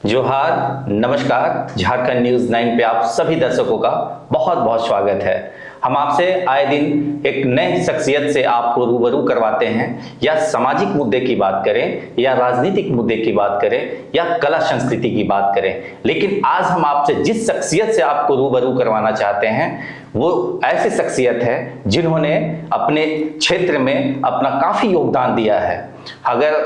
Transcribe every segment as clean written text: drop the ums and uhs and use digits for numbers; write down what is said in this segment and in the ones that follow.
जोहार, नमस्कार। झारखंड न्यूज 9 पे आप सभी दर्शकों का बहुत बहुत स्वागत है। हम आपसे आए दिन एक नए शख्सियत से आपको रूबरू करवाते हैं, या सामाजिक मुद्दे की बात करें, या राजनीतिक मुद्दे की बात करें, या कला संस्कृति की बात करें। लेकिन आज हम आपसे जिस शख्सियत से आपको रूबरू करवाना चाहते हैं वो ऐसी शख्सियत है जिन्होंने अपने क्षेत्र में अपना काफी योगदान दिया है। अगर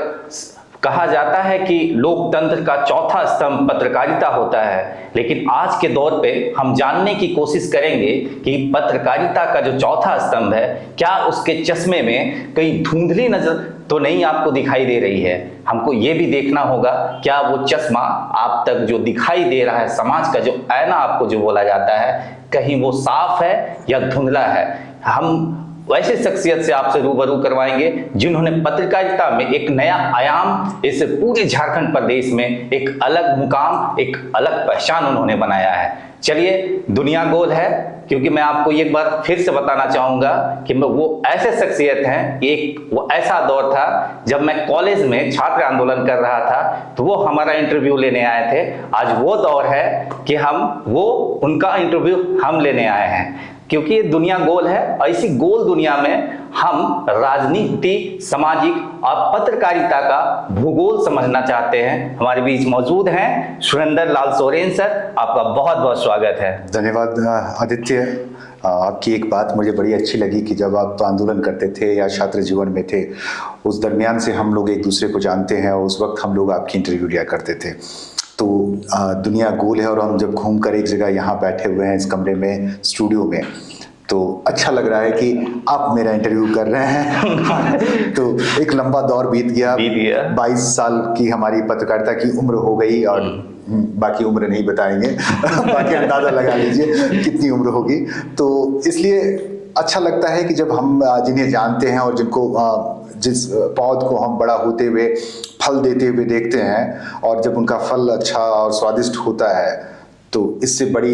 कहा जाता है कि लोकतंत्र का चौथा स्तंभ पत्रकारिता होता है, लेकिन आज के दौर पे हम जानने की कोशिश करेंगे कि पत्रकारिता का जो चौथा स्तंभ है, क्या उसके चश्मे में कई धुंधली नजर तो नहीं आपको दिखाई दे रही है। हमको ये भी देखना होगा क्या वो चश्मा आप तक जो दिखाई दे रहा है, समाज का जो आईना आपको जो बोला जाता है, कहीं वो साफ है या धुंधला है। हम वैसे शख्सियत से आपसे रूबरू करवाएंगे जिन्होंने पत्रकारिता में एक नया आयाम, इस पूरे झारखंड प्रदेश में एक अलग मुकाम, एक अलग पहचान उन्होंने बनाया है। चलिए, दुनिया गोल है, क्योंकि मैं आपको एक बार फिर से बताना चाहूंगा कि वो ऐसे शख्सियत हैं। एक वो ऐसा दौर था जब मैं कॉलेज में छात्र आंदोलन कर रहा था, तो वो हमारा इंटरव्यू लेने आए थे। आज वो दौर है कि उनका इंटरव्यू हम लेने आए हैं, क्योंकि ये दुनिया गोल है। और इसी गोल दुनिया में हम राजनीति, सामाजिक और पत्रकारिता का भूगोल समझना चाहते हैं। हमारे बीच मौजूद हैं सुरेंद्र लाल सोरेन सर, आपका बहुत बहुत स्वागत है। धन्यवाद आदित्य। आपकी एक बात मुझे बड़ी अच्छी लगी कि जब आप आंदोलन करते थे या छात्र जीवन में थे, उस दरमियान से हम लोग एक दूसरे को जानते हैं और उस वक्त हम लोग आपकी इंटरव्यू लिया करते थे। तो दुनिया गोल है और हम जब घूमकर एक जगह यहाँ बैठे हुए हैं इस कमरे में, स्टूडियो में, तो अच्छा लग रहा है कि आप मेरा इंटरव्यू कर रहे हैं। तो एक लंबा दौर बीत गया। 22 साल की हमारी पत्रकारिता की उम्र हो गई, और बाकी उम्र नहीं बताएंगे बाकी अंदाजा लगा लीजिए कितनी उम्र होगी। तो इसलिए अच्छा लगता है कि जब हम जिन्हें जानते हैं और जिस पौध को हम बड़ा होते हुए, फल देते हुए देखते हैं, और जब उनका फल अच्छा और स्वादिष्ट होता है, तो इससे बड़ी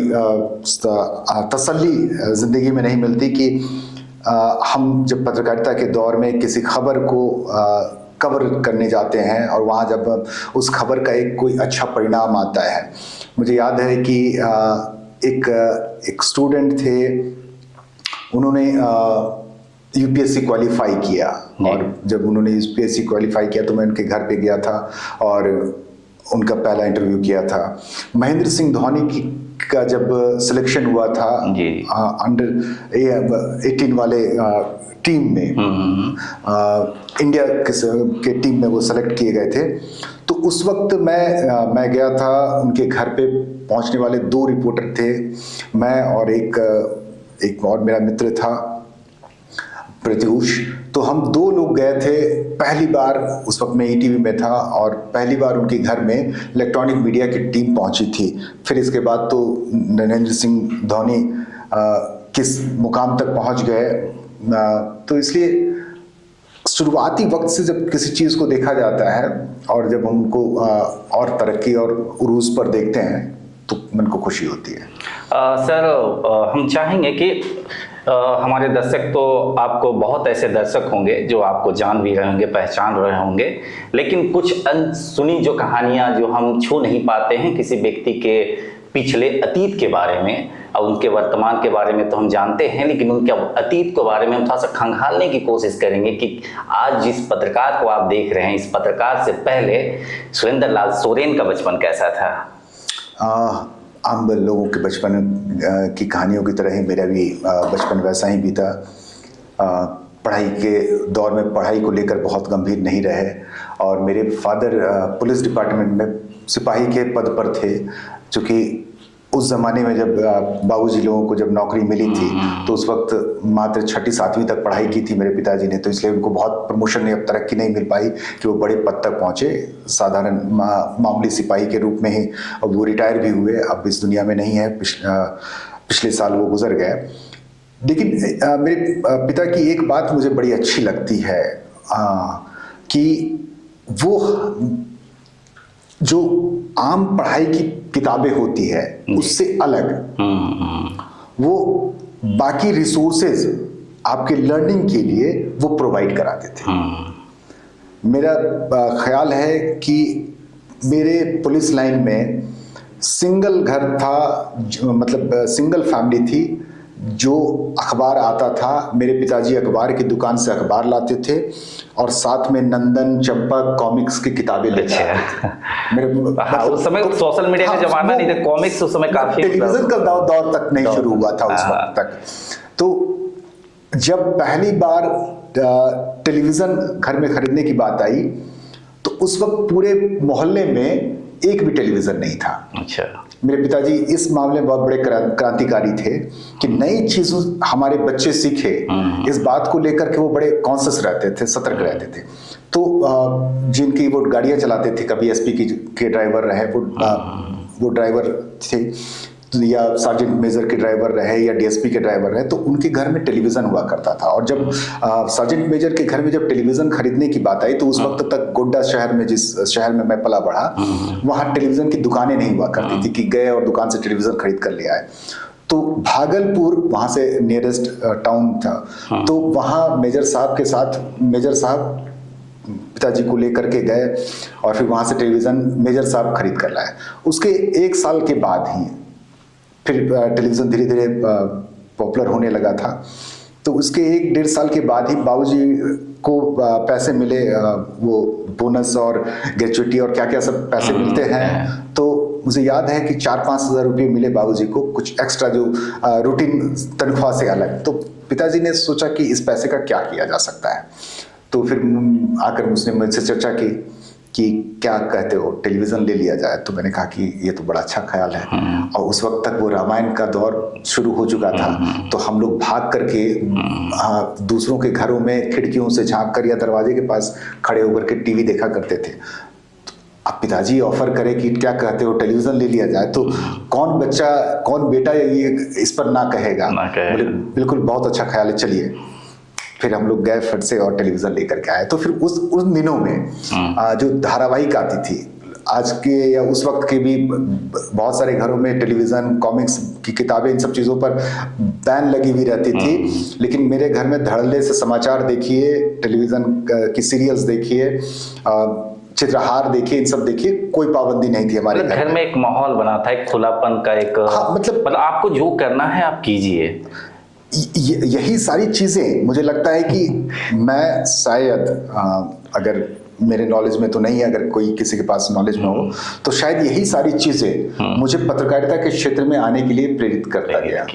तसल्ली जिंदगी में नहीं मिलती कि हम जब पत्रकारिता के दौर में किसी खबर को कवर करने जाते हैं और वहाँ जब उस खबर का कोई अच्छा परिणाम आता है। मुझे याद है कि एक स्टूडेंट थे, उन्होंने यूपीएससी क्वालिफाई किया, और जब उन्होंने यूपीएससी क्वालिफाई किया तो मैं उनके घर पे गया था और उनका पहला इंटरव्यू किया था। महेंद्र सिंह धोनी का जब सिलेक्शन हुआ था अंडर 18 वाले टीम में, इंडिया के टीम में वो सेलेक्ट किए गए थे, तो उस वक्त मैं गया था उनके घर पे। पहुंचने वाले 2 रिपोर्टर थे, मैं और एक और मेरा मित्र था प्रत्यूष। तो हम 2 लोग गए थे पहली बार। उस वक्त मैं ईटीवी में था और पहली बार उनके घर में इलेक्ट्रॉनिक मीडिया की टीम पहुंची थी। फिर इसके बाद तो नरेंद्र सिंह धोनी किस मुकाम तक पहुंच गए। तो इसलिए शुरुआती वक्त से जब किसी चीज़ को देखा जाता है और जब हम उनको और तरक्की और उरूज पर देखते हैं तो मन को खुशी होती है। सर, हम चाहेंगे कि हमारे दर्शक, तो आपको बहुत ऐसे दर्शक होंगे जो आपको जान भी रहे होंगे, पहचान रहे होंगे, लेकिन कुछ अनसुनी जो कहानियां जो हम छू नहीं पाते हैं किसी व्यक्ति के पिछले अतीत के बारे में, और उनके वर्तमान के बारे में तो हम जानते हैं, लेकिन उनके अतीत के बारे में हम थोड़ा सा खंगालने की कोशिश करेंगे कि आज जिस पत्रकार को आप देख रहे हैं, इस पत्रकार से पहले सुरेंद्र लाल सोरेन का बचपन कैसा था? आम लोगों के बचपन की कहानियों की तरह ही मेरा भी बचपन वैसा ही बीता। पढ़ाई के दौर में पढ़ाई को लेकर बहुत गंभीर नहीं रहे, और मेरे फादर पुलिस डिपार्टमेंट में सिपाही के पद पर थे। चूँकि उस ज़माने में जब बाबूजी लोगों को जब नौकरी मिली थी तो उस वक्त मात्र 6ठी 7वीं तक पढ़ाई की थी मेरे पिताजी ने, तो इसलिए उनको बहुत प्रमोशन या तरक्की नहीं मिल पाई कि वो बड़े पद तक पहुँचे। साधारण मामूली सिपाही के रूप में ही, अब वो रिटायर भी हुए, अब इस दुनिया में नहीं है। पिछले साल वो गुजर गए। लेकिन मेरे पिता की एक बात मुझे बड़ी अच्छी लगती है कि वो जो आम पढ़ाई की किताबें होती है उससे अलग वो बाकी रिसोर्सेज आपके लर्निंग के लिए वो प्रोवाइड कराते थे। मेरा ख्याल है कि मेरे पुलिस लाइन में सिंगल घर था, मतलब सिंगल फैमिली थी। जो अखबार आता था, मेरे पिताजी अखबार की दुकान से अखबार लाते थे और साथ में नंदन, चंपक, कॉमिक्स की किताबें लेते थे। हाँ, उस समय सोशल मीडिया का जमाना नहीं था, कॉमिक्स उस समय काफी, टेलीविजन का दौर तक नहीं शुरू हुआ था उस वक्त तक। तो जब पहली बार टेलीविजन घर में खरीदने की बात आई तो उस वक्त पूरे मोहल्ले में एक भी टेलीविजन नहीं था। अच्छा। मेरे पिताजी इस मामले में बहुत बड़े क्रांतिकारी थे कि नई चीजों हमारे बच्चे सीखे, इस बात को लेकर के वो बड़े कॉन्शियस रहते थे, सतर्क रहते थे। तो जिनकी वो गाड़ियां चलाते थे, कभी एसपी के ड्राइवर रहे, वो ड्राइवर थे, या सार्जेंट मेजर के ड्राइवर रहे या डीएसपी के ड्राइवर रहे, तो उनके घर में टेलीविजन हुआ करता था। और जब सार्जेंट मेजर के घर में जब टेलीविजन खरीदने की बात आई तो उस वक्त तक गोड्डा शहर में, जिस शहर में मैं पला बढ़ा, वहां टेलीविजन की दुकानें नहीं हुआ करती थी कि गए और दुकान से टेलीविजन खरीद कर ले आए। तो भागलपुर वहां से नियरेस्ट टाउन था, तो वहां मेजर साहब के साथ, मेजर साहब पिताजी को लेकर के गए और फिर वहां से टेलीविजन मेजर साहब खरीद कर लाए। उसके 1 साल के बाद ही फिर टेलीविज़न धीरे धीरे पॉपुलर होने लगा था। तो उसके 1-1.5 साल के बाद ही बाबूजी को पैसे मिले, वो बोनस और ग्रेचुइटी और क्या क्या सब पैसे मिलते हैं। तो मुझे याद है कि 4-5 हज़ार रुपये मिले बाबूजी को, कुछ एक्स्ट्रा जो रूटीन तनख्वाह से अलग। तो पिताजी ने सोचा कि इस पैसे का क्या किया जा सकता है। तो फिर आकर उसने मुझसे चर्चा की कि क्या कहते हो, टेलीविज़न ले लिया जाए। तो मैंने कहा कि ये तो बड़ा अच्छा ख्याल है। और उस वक्त तक वो रामायण का दौर शुरू हो चुका था, तो हम लोग भाग करके दूसरों के घरों में खिड़कियों से झांक कर या दरवाजे के पास खड़े होकर के टीवी देखा करते थे। अब पिताजी ऑफर करे कि क्या कहते हो, टेलीविज़न ले लिया जाए, तो कौन बच्चा, कौन बेटा ये इस पर ना कहेगा। बोले बिल्कुल बहुत अच्छा ख्याल है, चलिए। फिर हम लोग गए फट से और टेलीविज़न लेकर के आए। तो फिर उस दिनों में जो धारावाहिक आती थी, आज के या उस वक्त के भी बहुत सारे घरों में टेलीविज़न, कॉमिक्स की किताबें, इन सब चीज़ों पर बैन लगी हुई रहती थी। लेकिन मेरे घर में धड़ल्ले से समाचार देखिए, टेलीविज़न की सीरियल्स देखिए, चित्रहार देखिए, इन सब देखिए, कोई पाबंदी नहीं थी हमारे घर में। एक माहौल बना था, एक खुलापन का, एक मतलब आपको जो करना है आप कीजिए। यही सारी चीज़ें मुझे लगता है कि मैं शायद, अगर मेरे नॉलेज में तो नहीं है, अगर कोई किसी के पास नॉलेज में हो, तो शायद यही सारी चीज़ें मुझे पत्रकारिता के क्षेत्र में आने के लिए प्रेरित करता गया।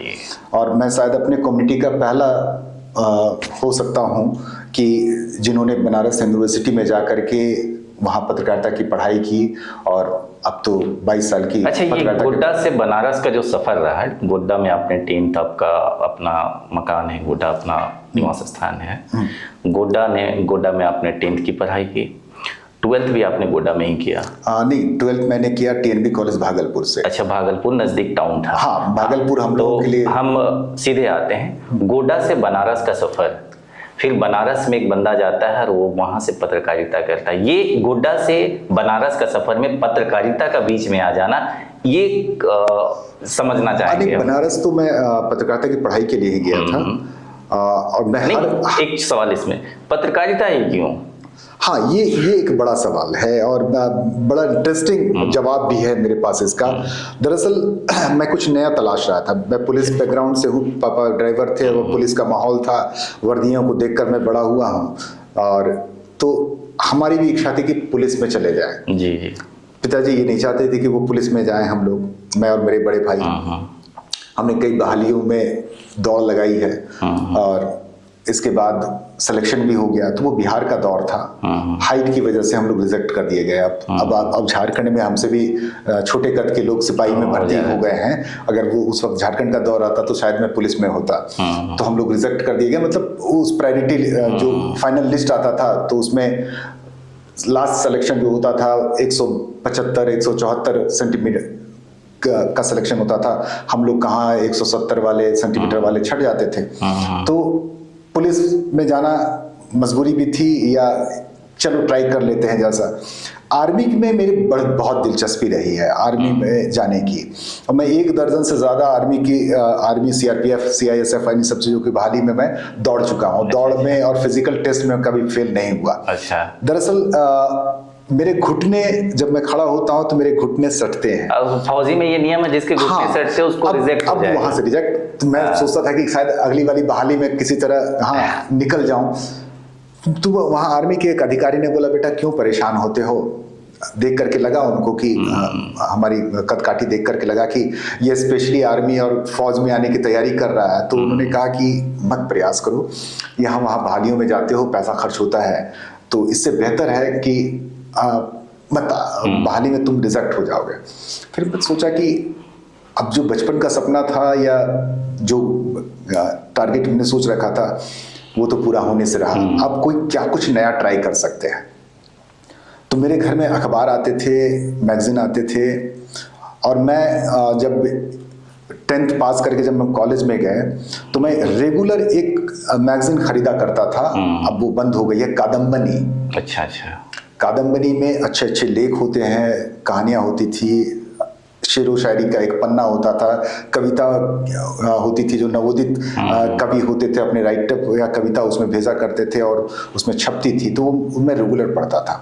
और मैं शायद अपने कम्युनिटी का पहला हो सकता हूँ कि जिन्होंने बनारस यूनिवर्सिटी में जा कर के वहाँ पत्रकारिता की पढ़ाई की, और अब तो 22 साल की। अच्छा, ये गोड्डा से बनारस का जो सफर रहा है, गोड्डा में आपने 10th तक का अपना मकान है, गोड्डा अपना निवास स्थान है, गोड्डा में आपने 10th की पढ़ाई की, 12th भी आपने गोड्डा में ही किया? नहीं, 12th मैंने किया TNB कॉलेज भागलपुर से। अच्छा, भागलपुर नजदीक टाउन था। हाँ, भागलपुर हम लोगों के लिए। हम सीधे आते हैं, गोड्डा से बनारस का सफर, फिर बनारस में एक बंदा जाता है और वो वहां से पत्रकारिता करता है। ये गोड्डा से बनारस का सफर में पत्रकारिता का बीच में आ जाना, ये समझना चाहेंगे। बनारस तो मैं पत्रकारिता की पढ़ाई के लिए ही गया था। और मैं एक सवाल इसमें, पत्रकारिता ही क्यों? हाँ, ये एक बड़ा सवाल है और बड़ा इंटरेस्टिंग जवाब भी है मेरे पास इसका। दरअसल मैं कुछ नया तलाश रहा था। मैं पुलिस बैकग्राउंड से हूँ, पापा ड्राइवर थे, वो पुलिस का माहौल था, वर्दियों को देखकर मैं बड़ा हुआ हूँ, और तो हमारी भी इच्छा थी कि पुलिस में चले जाएं। जी। पिताजी ये नहीं चाहते थे कि वो पुलिस में जाएं हम लोग, मैं और मेरे बड़े भाई। हमने कई बहालियों में दौड़ लगाई है और इसके बाद सिलेक्शन भी हो गया। तो वो बिहार का दौर था, हाइट की वजह से हम लोग रिजेक्ट कर दिए गए। अब झारखंड में हमसे भी छोटे कद के लोग सिपाही में भर्ती हो गए हैं। अगर वो उस वक्त झारखंड का दौर आता तो शायद मैं पुलिस में होता। तो हम लोग रिजेक्ट कर दिए गए। मतलब उस प्रायोरिटी जो फाइनल लिस्ट आता था तो उसमें लास्ट सिलेक्शन जो होता था 175-174 सेंटीमीटर का सिलेक्शन होता था। हम लोग कहाँ 170 वाले सेंटीमीटर वाले छट जाते थे। तो पुलिस में जाना मजबूरी भी थी, या चलो ट्राई कर लेते हैं जैसा। आर्मी में मेरी बहुत दिलचस्पी रही है आर्मी में जाने की, और मैं 1 दर्जन से ज़्यादा आर्मी CRPF CISF इन सब चीज़ों की बहाली में मैं दौड़ चुका हूँ। दौड़ में और फिजिकल टेस्ट में कभी फेल नहीं हुआ। अच्छा। दरअसल मेरे घुटने, जब मैं खड़ा होता हूँ तो मेरे घुटने सटते हैं। अब फौजी में ये नियम है, जिसके घुटने सटते उसको रिजेक्ट हो अब जाएगा। वहां से रिजेक्ट। तो मैं सोचता था कि शायद अगली वाली बहाली में किसी तरह निकल जाऊं। तो वहां आर्मी के एक अधिकारी ने बोला, बेटा क्यों परेशान होते हो? देख करके लगा उनको कि हमारी कदकाठी देख करके लगा कि ये स्पेशली आर्मी और फौज में आने की तैयारी कर रहा है। तो उन्होंने कहा कि मत प्रयास करो, यहाँ वहाँ बहालियों में जाते हो, पैसा खर्च होता है, तो इससे बेहतर है कि मत, बहाली में तुम रिजेक्ट हो जाओगे। फिर मैं सोचा कि अब जो बचपन का सपना था या जो टारगेट मैंने सोच रखा था वो तो पूरा होने से रहा, अब कोई क्या कुछ नया ट्राई कर सकते हैं। तो मेरे घर में अखबार आते थे, मैगजीन आते थे, और मैं जब 10th पास करके जब मैं कॉलेज में गए तो मैं रेगुलर एक मैगजीन खरीदा करता था। अब वो बंद हो गई है, कादम्बनी। अच्छा अच्छा। कादम्बनी में अच्छे अच्छे लेख होते हैं, कहानियां होती थी, शेरो शायरी का एक पन्ना होता था, कविता होती थी, जो नवोदित कवि होते थे अपने राइटअप या कविता उसमें भेजा करते थे और उसमें छपती थी, तो वो मैं रेगुलर पढ़ता था।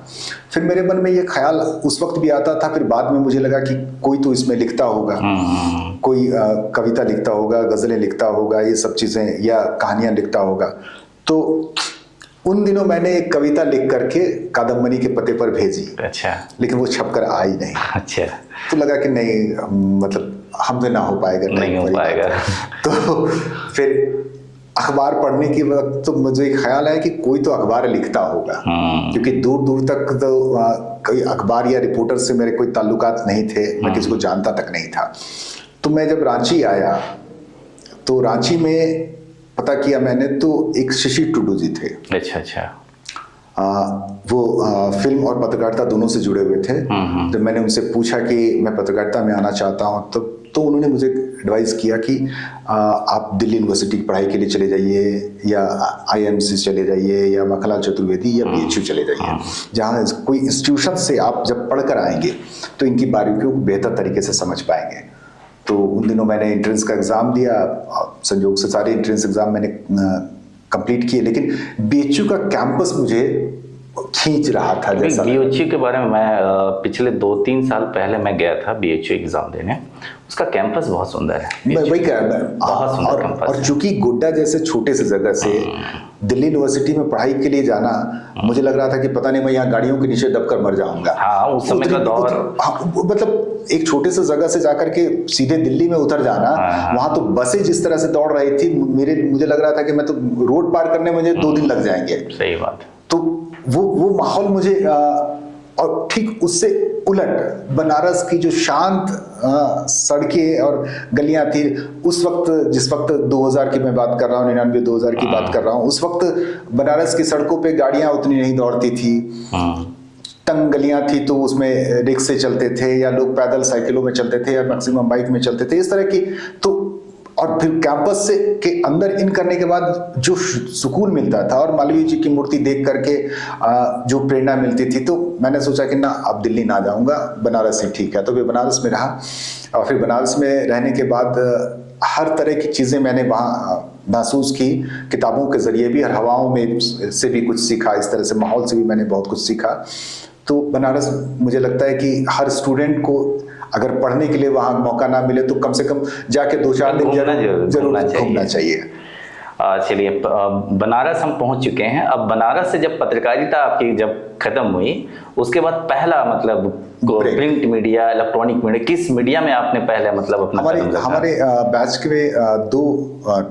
फिर मेरे मन में ये ख्याल उस वक्त भी आता था, फिर बाद में मुझे लगा कि कोई तो इसमें लिखता होगा, कोई कविता लिखता होगा, गजलें लिखता होगा, ये सब चीजें, या कहानियां लिखता होगा। तो उन दिनों मैंने एक कविता लिख करके कादम्बनी के पते पर भेजी। अच्छा। लेकिन वो छपकर आई नहीं। अच्छा। तो लगा कि नहीं, मतलब हमसे ना हो पाएगा, नहीं हो पाएगा। तो फिर अखबार पढ़ने के वक्त तो मुझे ख्याल आया कि कोई तो अखबार लिखता होगा, क्योंकि दूर दूर तक तो कोई अखबार या रिपोर्टर से मेरे कोई ताल्लुकात नहीं थे, मैं किसी को जानता तक नहीं था। तो मैं जब रांची आया तो रांची में पता किया मैंने, तो एक शशि टुडू जी थे। अच्छा अच्छा। वो फिल्म और पत्रकारिता दोनों से जुड़े हुए थे। जब मैंने उनसे पूछा कि मैं पत्रकारिता में आना चाहता हूँ, तो उन्होंने मुझे एडवाइस किया कि आप दिल्ली यूनिवर्सिटी की पढ़ाई के लिए चले जाइए, या IIMC चले जाइए, या मखनलाल चतुर्वेदी, या BHU चले जाइए, जहाँ कोई इंस्टीट्यूशन से आप जब पढ़कर आएंगे तो इनकी बारीकियों को बेहतर तरीके से समझ पाएंगे। तो उन दिनों मैंने एंट्रेंस का एग्ज़ाम दिया, संयोग से सारे एंट्रेंस एग्ज़ाम मैंने कंप्लीट किए, लेकिन BHU का कैंपस मुझे खींच रहा था। जैसा BHU के बारे में मैं पिछले 2-3 साल पहले मैं गया था BHU एग्जाम देने, उसका कैंपस बहुत सुंदर है। वही कह रहा हूं, बहुत सुंदर कैंपस। और चूंकि गोड्डा जैसे छोटे से जगह से दिल्ली यूनिवर्सिटी में पढ़ाई के लिए जाना, मुझे लग रहा था कि पता नहीं मैं यहाँ गाड़ियों के नीचे दबकर मर जाऊंगा। हाँ, उस समय का दौर, मतलब एक छोटे से जगह से जाकर के सीधे दिल्ली में उतर जाना, वहां तो बसें जिस तरह से दौड़ रही थी, मुझे लग रहा था कि मैं तो रोड पार करने में मुझे 2 दिन लग जाएंगे। सही बात। तो वो माहौल मुझे, और ठीक उससे उलट बनारस की जो शांत सड़कें और गलियां थी उस वक्त, जिस वक्त 2000 की मैं बात कर रहा हूँ, 99-2000 की बात कर रहा हूँ, उस वक्त बनारस की सड़कों पे गाड़ियां उतनी नहीं दौड़ती थी, तंग गलियां थी, तो उसमें रिक्शे चलते थे, या लोग पैदल साइकिलों में चलते थे, या मैक्सिमम बाइक में चलते थे, इस तरह की। तो और फिर कैंपस से के अंदर इन करने के बाद जो सुकून मिलता था, और मालवीय जी की मूर्ति देख करके जो प्रेरणा मिलती थी, तो मैंने सोचा कि ना, अब दिल्ली ना जाऊंगा, बनारस ही ठीक है। तो फिर बनारस में रहा, और फिर बनारस में रहने के बाद हर तरह की चीज़ें मैंने वहाँ महसूस की, किताबों के जरिए भी, और हवाओं में से भी कुछ सीखा, इस तरह से माहौल से भी मैंने बहुत कुछ सीखा। तो बनारस मुझे लगता है कि हर स्टूडेंट को अगर पढ़ने के लिए वहाँ मौका ना मिले तो कम से कम जाके 2-4 दिन जरूर घूमना चाहिए। चलिए, बनारस हम पहुंच चुके हैं। अब बनारस से जब पत्रकारिता आपकी जब खत्म हुई, उसके बाद पहला मतलब प्रिंट मीडिया, इलेक्ट्रॉनिक मीडिया, किस मीडिया में आपने पहले मतलब अपना हमारे बैच के 2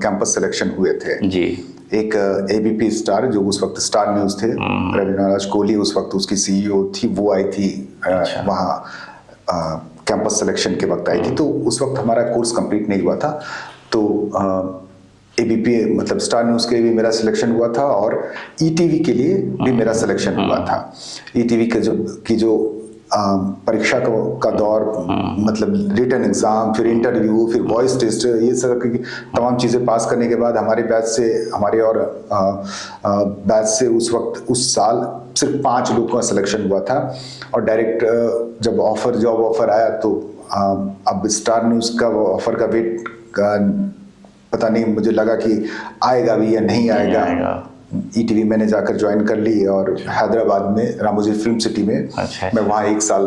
कैंपस सिलेक्शन हुए थे जी। एक ABP स्टार, जो उस वक्त स्टार न्यूज थे, रविनाराज कोहली उस वक्त उसकी CEO थी, वो आई थी वहाँ कैंपस सिलेक्शन के वक्त आई थी। तो उस वक्त हमारा कोर्स कंप्लीट नहीं हुआ था, तो ABP मतलब स्टार न्यूज़ के लिए भी मेरा सिलेक्शन हुआ था, और ETV के लिए भी मेरा सिलेक्शन हुआ था। ETV के जो परीक्षा का दौर, मतलब रिटन एग्जाम, फिर इंटरव्यू, फिर वॉइस टेस्ट, ये सब की तमाम चीज़ें पास करने के बाद हमारे बैच से, हमारे और बैच से उस वक्त उस साल सिर्फ 5 लोगों का सिलेक्शन हुआ था। और डायरेक्ट जब जॉब ऑफर आया, तो अब स्टार न्यूज़ का ऑफर का वेट का पता नहीं, मुझे लगा कि आएगा भी या नहीं आएगा। ईटीवी मैंने जाकर ज्वाइन कर ली और हैदराबाद में रामोजी फिल्म सिटी में अच्छा, मैं वहाँ 1 साल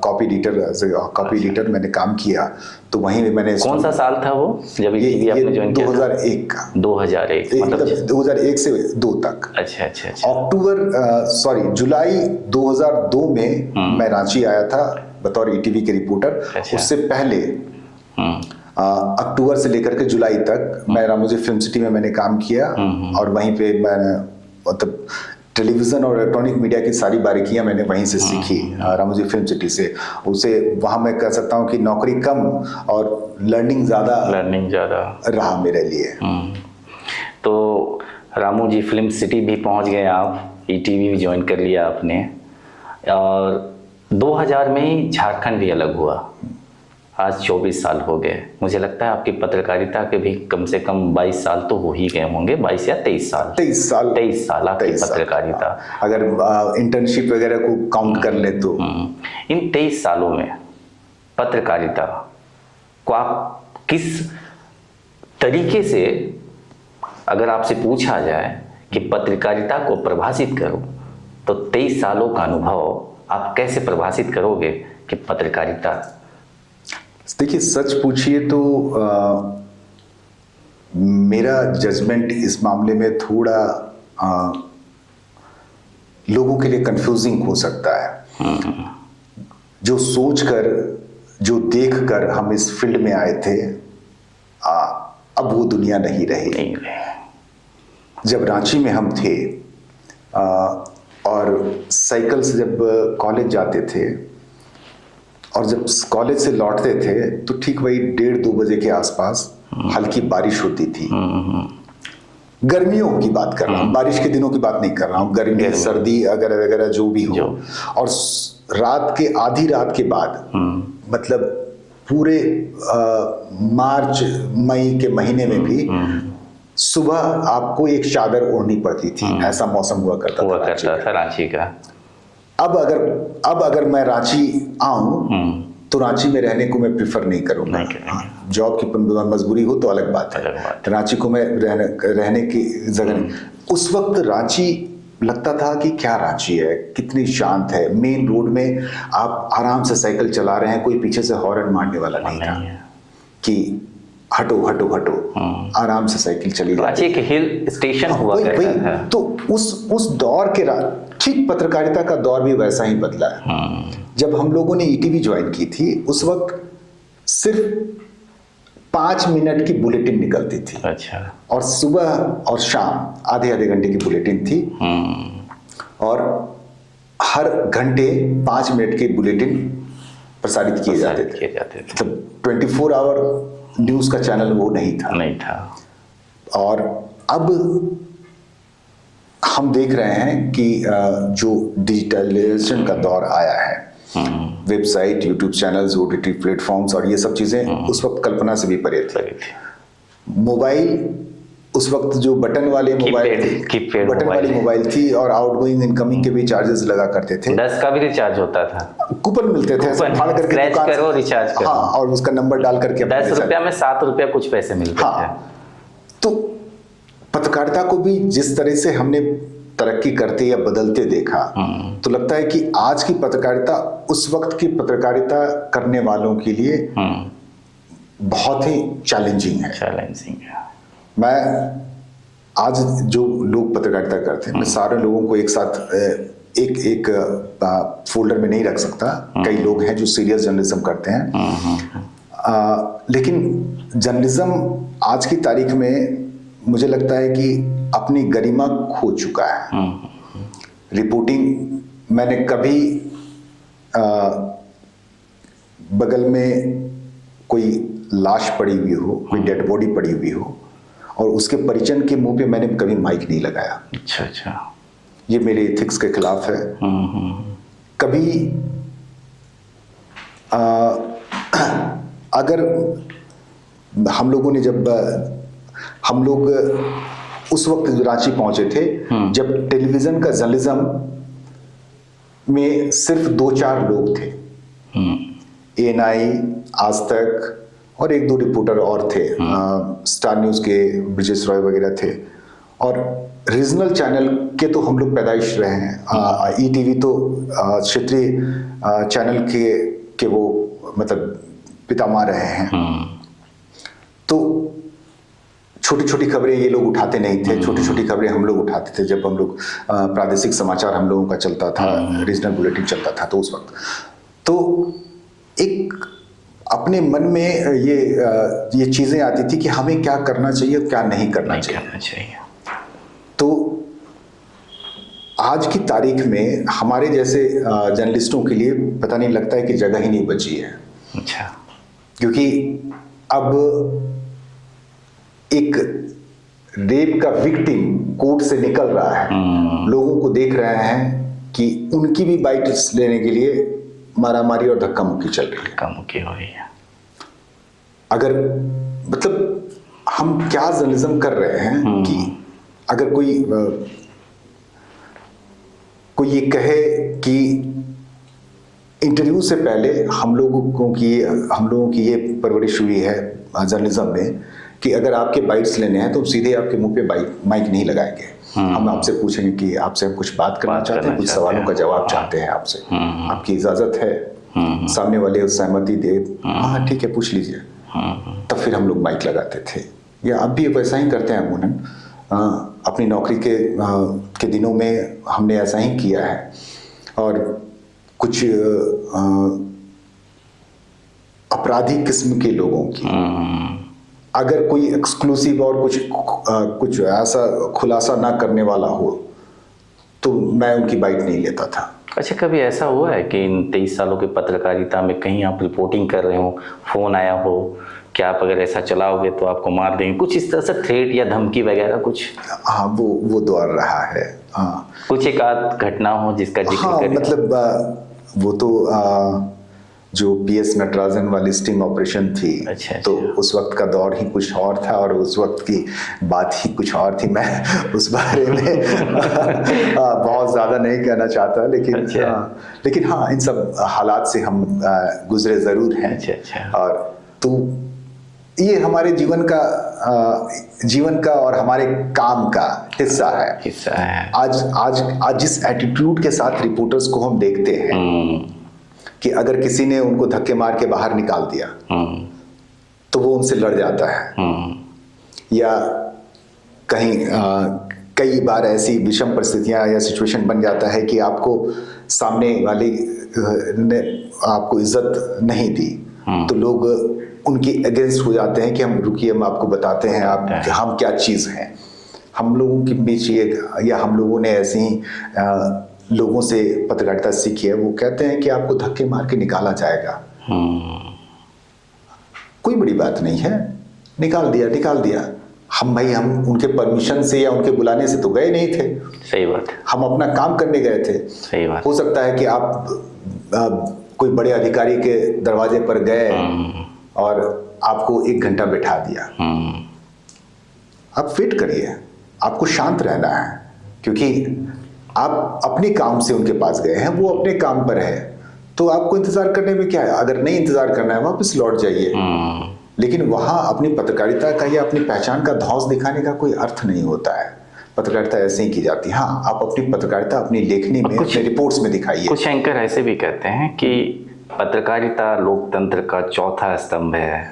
कॉपी एडिटर मैंने काम किया। तो वहीं मैंने कौन सा साल था वो जब ईटीवी आपने ज्वाइन किया? 2001 का। 2001 मतलब 2001 से 2 तक। अच्छा अच्छा अच्छा। जुलाई 2002 में मैं रांची आया था बतौर ईटीवी के रिपोर्टर। अच्छा। उससे पहले अक्टूबर से लेकर के जुलाई तक मैं रामोजी फिल्म सिटी में मैंने काम किया और वहीं पे मैंने मतलब टेलीविजन और इलेक्ट्रॉनिक मीडिया की सारी बारीकियां मैंने वहीं से सीखी रामोजी फिल्म सिटी से। उसे वहां मैं कह सकता हूं कि नौकरी कम और लर्निंग ज्यादा रहा मेरे लिए। तो रामोजी फिल्म सिटी भी पहुंच गए आप, ईटीवी भी ज्वाइन कर लिया आपने और 2000 में ही झारखंड भी अलग हुआ। आज 24 साल हो गए। मुझे लगता है आपकी पत्रकारिता के भी कम से कम 22 साल तो हो ही गए होंगे, 22 या 23 साल। 23 साल आपकी पत्रकारिता, अगर इंटर्नशिप वगैरह को काउंट कर ले तो। इन 23 सालों में पत्रकारिता को आप किस तरीके से, अगर आपसे पूछा जाए कि पत्रकारिता को परिभाषित करो, तो 23 सालों का अनुभव आप कैसे परिभाषित करोगे कि पत्रकारिता? देखिए, सच पूछिए तो मेरा जजमेंट इस मामले में थोड़ा लोगों के लिए कंफ्यूजिंग हो सकता है। जो सोचकर, जो देखकर हम इस फील्ड में आए थे, अब वो दुनिया नहीं रही। जब रांची में हम थे और साइकिल से जब कॉलेज जाते थे और जब कॉलेज से लौटते थे तो ठीक वही 1:30-2 बजे के आसपास हल्की बारिश होती थी। गर्मियों की बात कर रहा हूँ, बारिश के दिनों की बात नहीं कर रहा हूँ। गर्मी, सर्दी वगैरह वगैरह जो भी हो। और रात के आधी रात के बाद मतलब पूरे मार्च मई के महीने में भी सुबह आपको एक चादर ओढ़नी पड़ती थी। ऐसा मौसम हुआ करता था रांची का। अब अगर मैं रांची आऊं तो रांची में रहने को मैं प्रिफर नहीं करूंगा। जॉब की मजबूरी हो तो अलग बात है। रांची को मैं रहने की जगह। उस वक्त रांची लगता था कि क्या रांची है, कितनी शांत है। मेन रोड में आप आराम से साइकिल चला रहे हैं, कोई पीछे से हॉर्न मारने वाला नहीं था कि हटो हटो हटो, आराम से साइकिल चली जाती। एक हिल स्टेशन हुआ करता था। तो उस दौर के ठीक पत्रकारिता का दौर भी वैसा ही बदला है। जब हम लोगों ने ईटीवी ज्वाइन की थी उस वक्त सिर्फ 5 मिनट की बुलेटिन निकलती थी। अच्छा। और सुबह और शाम आधे घंटे की बुलेटिन थी और हर घंटे 5 मिनट की बुलेटिन प्रसारित किए जाते थे। मतलब 24 आवर न्यूज का चैनल वो नहीं था। और अब हम देख रहे हैं कि जो डिजिटलाइजेशन का दौर आया है, website, YouTube channels, OTT platforms और ये सब चीजें उस वक्त कल्पना से भी परे थे। मोबाइल उस वक्त जो बटन वाली मोबाइल थी और आउटगोइंग इनकमिंग के भी चार्जेस लगा करते थे। 10 का भी रिचार्ज होता था, कूपन मिलते थे, स्क्रैच करो रिचार्ज करो। हाँ, और उसका नंबर डाल करके 10 रुपया में 7 रुपया कुछ पैसे मिलते थे। तो पत्रकारिता को भी जिस तरह से हमने तरक्की करते या बदलते देखा, तो लगता है कि आज की पत्रकारिता उस वक्त की पत्रकारिता करने वालों के लिए बहुत ही चैलेंजिंग है। मैं आज जो लोग पत्रकारिता करते हैं, मैं सारे लोगों को एक साथ एक फोल्डर में नहीं रख सकता। कई लोग हैं जो सीरियस जर्नलिज्म करते हैं, लेकिन जर्नलिज्म आज की तारीख में मुझे लगता है कि अपनी गरिमा खो चुका है। रिपोर्टिंग, मैंने कभी बगल में कोई लाश पड़ी हुई हो, कोई डेड बॉडी पड़ी हुई हो और उसके परिजन के मुंह पे मैंने कभी माइक नहीं लगाया। अच्छा। ये मेरे एथिक्स के खिलाफ है। कभी अगर हम लोगों ने हम लोग उस वक्त रांची पहुंचे थे जब टेलीविजन का जर्नलिज्म में सिर्फ 2-4 लोग थे। एएनआई, आज तक और 1-2 रिपोर्टर और थे। स्टार न्यूज के ब्रिजेश रॉय वगैरह थे और रीजनल चैनल के तो हम लोग पैदाइश रहे हैं। ईटीवी तो क्षेत्रीय चैनल के वो मतलब पितामह रहे हैं। तो छोटी छोटी खबरें ये लोग उठाते नहीं थे, छोटी छोटी खबरें हम लोग उठाते थे। जब हम लोग प्रादेशिक समाचार हम लोगों का चलता था, रीजनल बुलेटिन चलता था, तो उस वक्त तो एक अपने मन में ये चीजें आती थी कि हमें क्या करना चाहिए, क्या नहीं करना चाहिए। तो आज की तारीख में हमारे जैसे जर्नलिस्टों के लिए पता नहीं लगता है कि जगह ही नहीं बची है। अच्छा। क्योंकि अब एक रेप का विक्टिम कोर्ट से निकल रहा है, लोगों को देख रहे हैं कि उनकी भी बाइट्स लेने के लिए मारामारी और धक्का मुक्की चल रही है, धक्का मुक्की हो रही है। अगर मतलब हम क्या जर्नलिज्म कर रहे हैं कि अगर कोई ये कहे कि इंटरव्यू से पहले हम लोगों की ये परवरिश हुई है जर्नलिज्म में कि अगर आपके बाइट्स लेने हैं तो सीधे आपके मुंह पे माइक नहीं लगाएंगे। हम आपसे पूछेंगे कि आपसे हम कुछ बात करना चाहते हैं, कुछ सवालों का जवाब चाहते हैं आपसे, आपकी इजाजत है? सामने वाले सहमति दे, हाँ ठीक है पूछ लीजिए, तब फिर हम लोग माइक लगाते थे। या अब भी वैसा ही करते हैं अमूमन। अपनी नौकरी के दिनों में हमने ऐसा ही किया है। और कुछ अपराधी किस्म के लोगों की अगर कोई एक्सक्लूसिव और कुछ ऐसा खुलासा ना करने वाला हो तो मैं उनकी बाइट नहीं लेता था। अच्छा, कभी ऐसा हुआ है कि इन 23 सालों की पत्रकारिता में कहीं आप रिपोर्टिंग कर रहे हो, फोन आया हो कि आप अगर ऐसा चलाओगे तो आपको मार देंगे, कुछ इस तरह से थ्रेट या धमकी वगैरह कुछ? हाँ, वो दौर रहा है। हाँ, कुछ एक आध घटना हो जिसका जिक्र करें? मतलब वो तो जो पीएस नटराजन वाली स्टिंग ऑपरेशन थी। अच्छा। तो उस वक्त का दौर ही कुछ और था और उस वक्त की बात ही कुछ और थी। मैं उस बारे में बहुत ज़्यादा नहीं कहना चाहता, लेकिन हाँ, इन सब हालात से हम गुजरे ज़रूर हैं। अच्छा। और तो ये हमारे जीवन का और हमारे काम का हिस्सा है। आज जिस एटीट्यूड के साथ रिपोर्टर्स को हम देखते हैं कि अगर किसी ने उनको धक्के मार के बाहर निकाल दिया तो वो उनसे लड़ जाता है, या कहीं कई बार ऐसी विषम परिस्थितियां या सिचुएशन बन जाता है कि आपको सामने वाले ने आपको इज्जत नहीं दी तो लोग उनके अगेंस्ट हो जाते हैं कि हम रुकिए, हम आपको बताते हैं हम क्या चीज़ हैं। हम लोगों के बीच या हम लोगों ने ऐसे ही लोगों से पत्रकारिता सीखी है। वो कहते हैं कि आपको धक्के मार के निकाला जाएगा, कोई बड़ी बात नहीं है, निकाल दिया। हम उनके परमिशन से या उनके बुलाने से तो गए नहीं थे। सही बात। हम अपना काम करने गए थे। सही बात। हो सकता है कि आप कोई बड़े अधिकारी के दरवाजे पर गए और आपको 1 घंटा बैठा दिया। आप वेट करिए, आपको शांत रहना है, क्योंकि आप अपने काम से उनके पास गए हैं, वो अपने काम पर है, तो आपको इंतजार करने में क्या है। अगर नहीं इंतजार करना है वापस लौट जाइए। लेकिन वहां अपनी पत्रकारिता का या अपनी पहचान का धौंस दिखाने का कोई अर्थ नहीं होता है। पत्रकारिता ऐसे ही की जाती है। हाँ, आप अपनी पत्रकारिता अपनी लेखनी में, अपने रिपोर्ट्स में दिखाइए। कुछ एंकर ऐसे भी कहते हैं कि पत्रकारिता लोकतंत्र का चौथा स्तंभ है।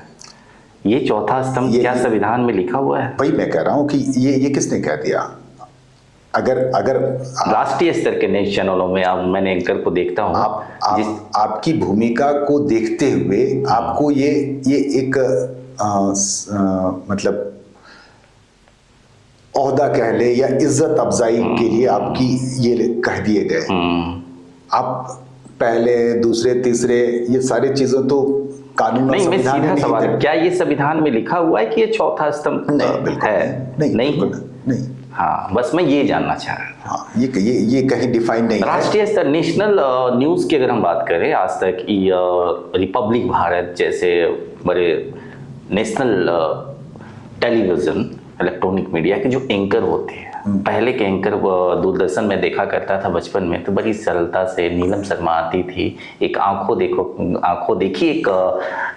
ये चौथा स्तंभ क्या संविधान में लिखा हुआ है? वही मैं कह रहा हूँ कि ये किसने कह दिया। अगर राष्ट्रीय स्तर के न्यूज़ चैनलों में मैंने एंकर को देखता हूँ, आपकी भूमिका को देखते हुए आपको ये एक मतलब ओहदा कह ले या इज्जत अफजाई के लिए आपकी ये कह दिए गए। आप पहले, दूसरे, तीसरे, ये सारी चीजें तो कानून और संविधान में नहीं है। क्या ये संविधान में लिखा हुआ है कि ये चौथा स्तंभ है? नहीं। हाँ, बस मैं ये जानना चाह रहा हूँ। हाँ, ये कहीं डिफाइन नहीं है। राष्ट्रीय स्तर नेशनल न्यूज़ की अगर हम बात करें, आज तक रिपब्लिक भारत जैसे बड़े नेशनल टेलीविज़न इलेक्ट्रॉनिक मीडिया के जो एंकर होते हैं, पहले के एंकर दूरदर्शन में देखा करता था बचपन में, तो बड़ी सरलता से नीलम शर्मा आती थी, एक आंखों देखी एक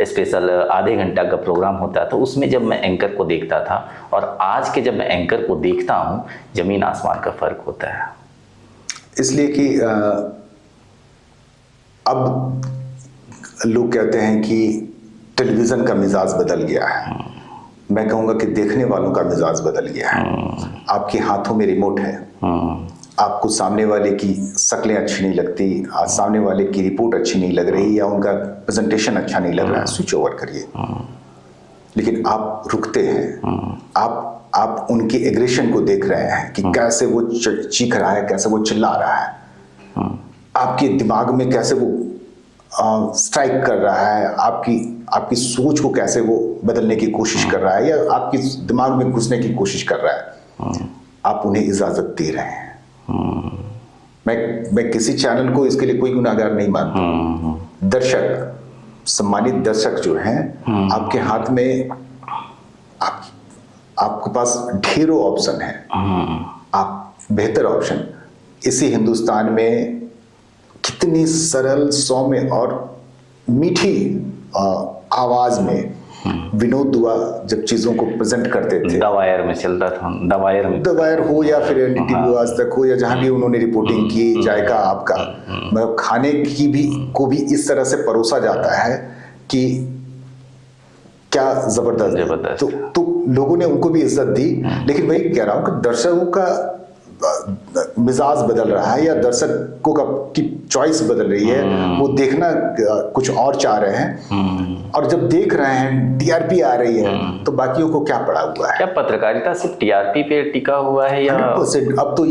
स्पेशल आधे घंटा का प्रोग्राम होता था, उसमें जब मैं एंकर को देखता था और आज के जब मैं एंकर को देखता हूँ, जमीन आसमान का फर्क होता है। इसलिए कि अब लोग कहते हैं कि टेलीविजन का मिजाज बदल गया है। मैं कहूंगा कि देखने वालों का मिजाज बदल गया है। आपके हाथों में रिमोट है, आपको सामने वाले की शक्लें अच्छी नहीं लगती, सामने वाले की रिपोर्ट अच्छी नहीं लग रही या उनका प्रेजेंटेशन अच्छा नहीं लग रहा है, स्विच ओवर करिए। लेकिन आप रुकते हैं, आप उनकी एग्रेशन को देख रहे हैं कि कैसे वो चीख रहा है, कैसे वो चिल्ला रहा है, आपके दिमाग में कैसे वो स्ट्राइक कर रहा है, आपकी सोच को कैसे वो बदलने की कोशिश कर रहा है या आपकी दिमाग में घुसने की कोशिश कर रहा है। आप उन्हें इजाजत दे रहे हैं। मैं किसी चैनल को इसके लिए कोई गुनाहगार नहीं मानता। दर्शक, सम्मानित दर्शक जो हैं, आपके हाथ में आपके पास ढेरों ऑप्शन है। आप बेहतर ऑप्शन इसी हिंदुस्तान में कितनी सरल, सौम्य और मीठी आवाज में विनोद दुआ जब चीजों को प्रेजेंट करते थे, दवायर में चलता था, दवायर हो या फिर एनडीटीवी आज तक हो या जहां भी उन्होंने रिपोर्टिंग की, जायका आपका मतलब खाने को भी इस तरह से परोसा जाता है कि क्या जबरदस्त। तो लोगों ने उनको भी इज्जत दी। लेकिन वही कह रहा हूं कि दर्शकों का मिजाज बदल रहा है या दर्शकों की चॉइस बदल रही है। वो देखना कुछ और चाह रहे हैं और जब देख रहे हैं टीआरपी आ रही है तो बाकियों को क्या पड़ा हुआ है। क्या पत्रकारिता सिर्फ टीआरपी पे टिका हुआ है या 100%? अब तो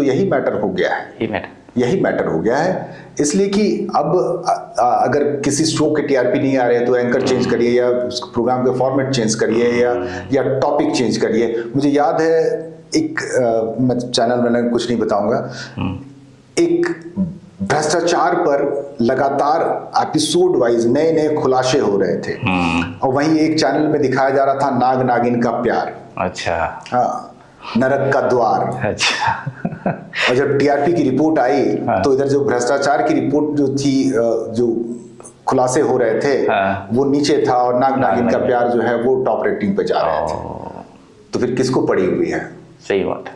यही मैटर हो गया है। यही मैटर हो गया है। इसलिए कि अब अगर किसी शो के टीआरपी नहीं आ रहे तो एंकर चेंज करिए या उस प्रोग्राम का फॉर्मेट चेंज करिए या टॉपिक चेंज करिए। मुझे याद है एक मैं चैनल में कुछ नहीं बताऊंगा, एक भ्रष्टाचार पर लगातार एपिसोड वाइज नए नए खुलासे हो रहे थे और वहीं एक चैनल में दिखाया जा रहा था नाग नागिन का प्यार। अच्छा। हाँ, नरक का द्वार। अच्छा। और जब टीआरपी की रिपोर्ट आई तो इधर जो भ्रष्टाचार की रिपोर्ट जो थी, जो खुलासे हो रहे थे, वो नीचे था और नाग नागिन का प्यार जो है वो टॉप रेटिंग पे जा रहे थे। तो फिर किसको पड़ी हुई है? सही बात है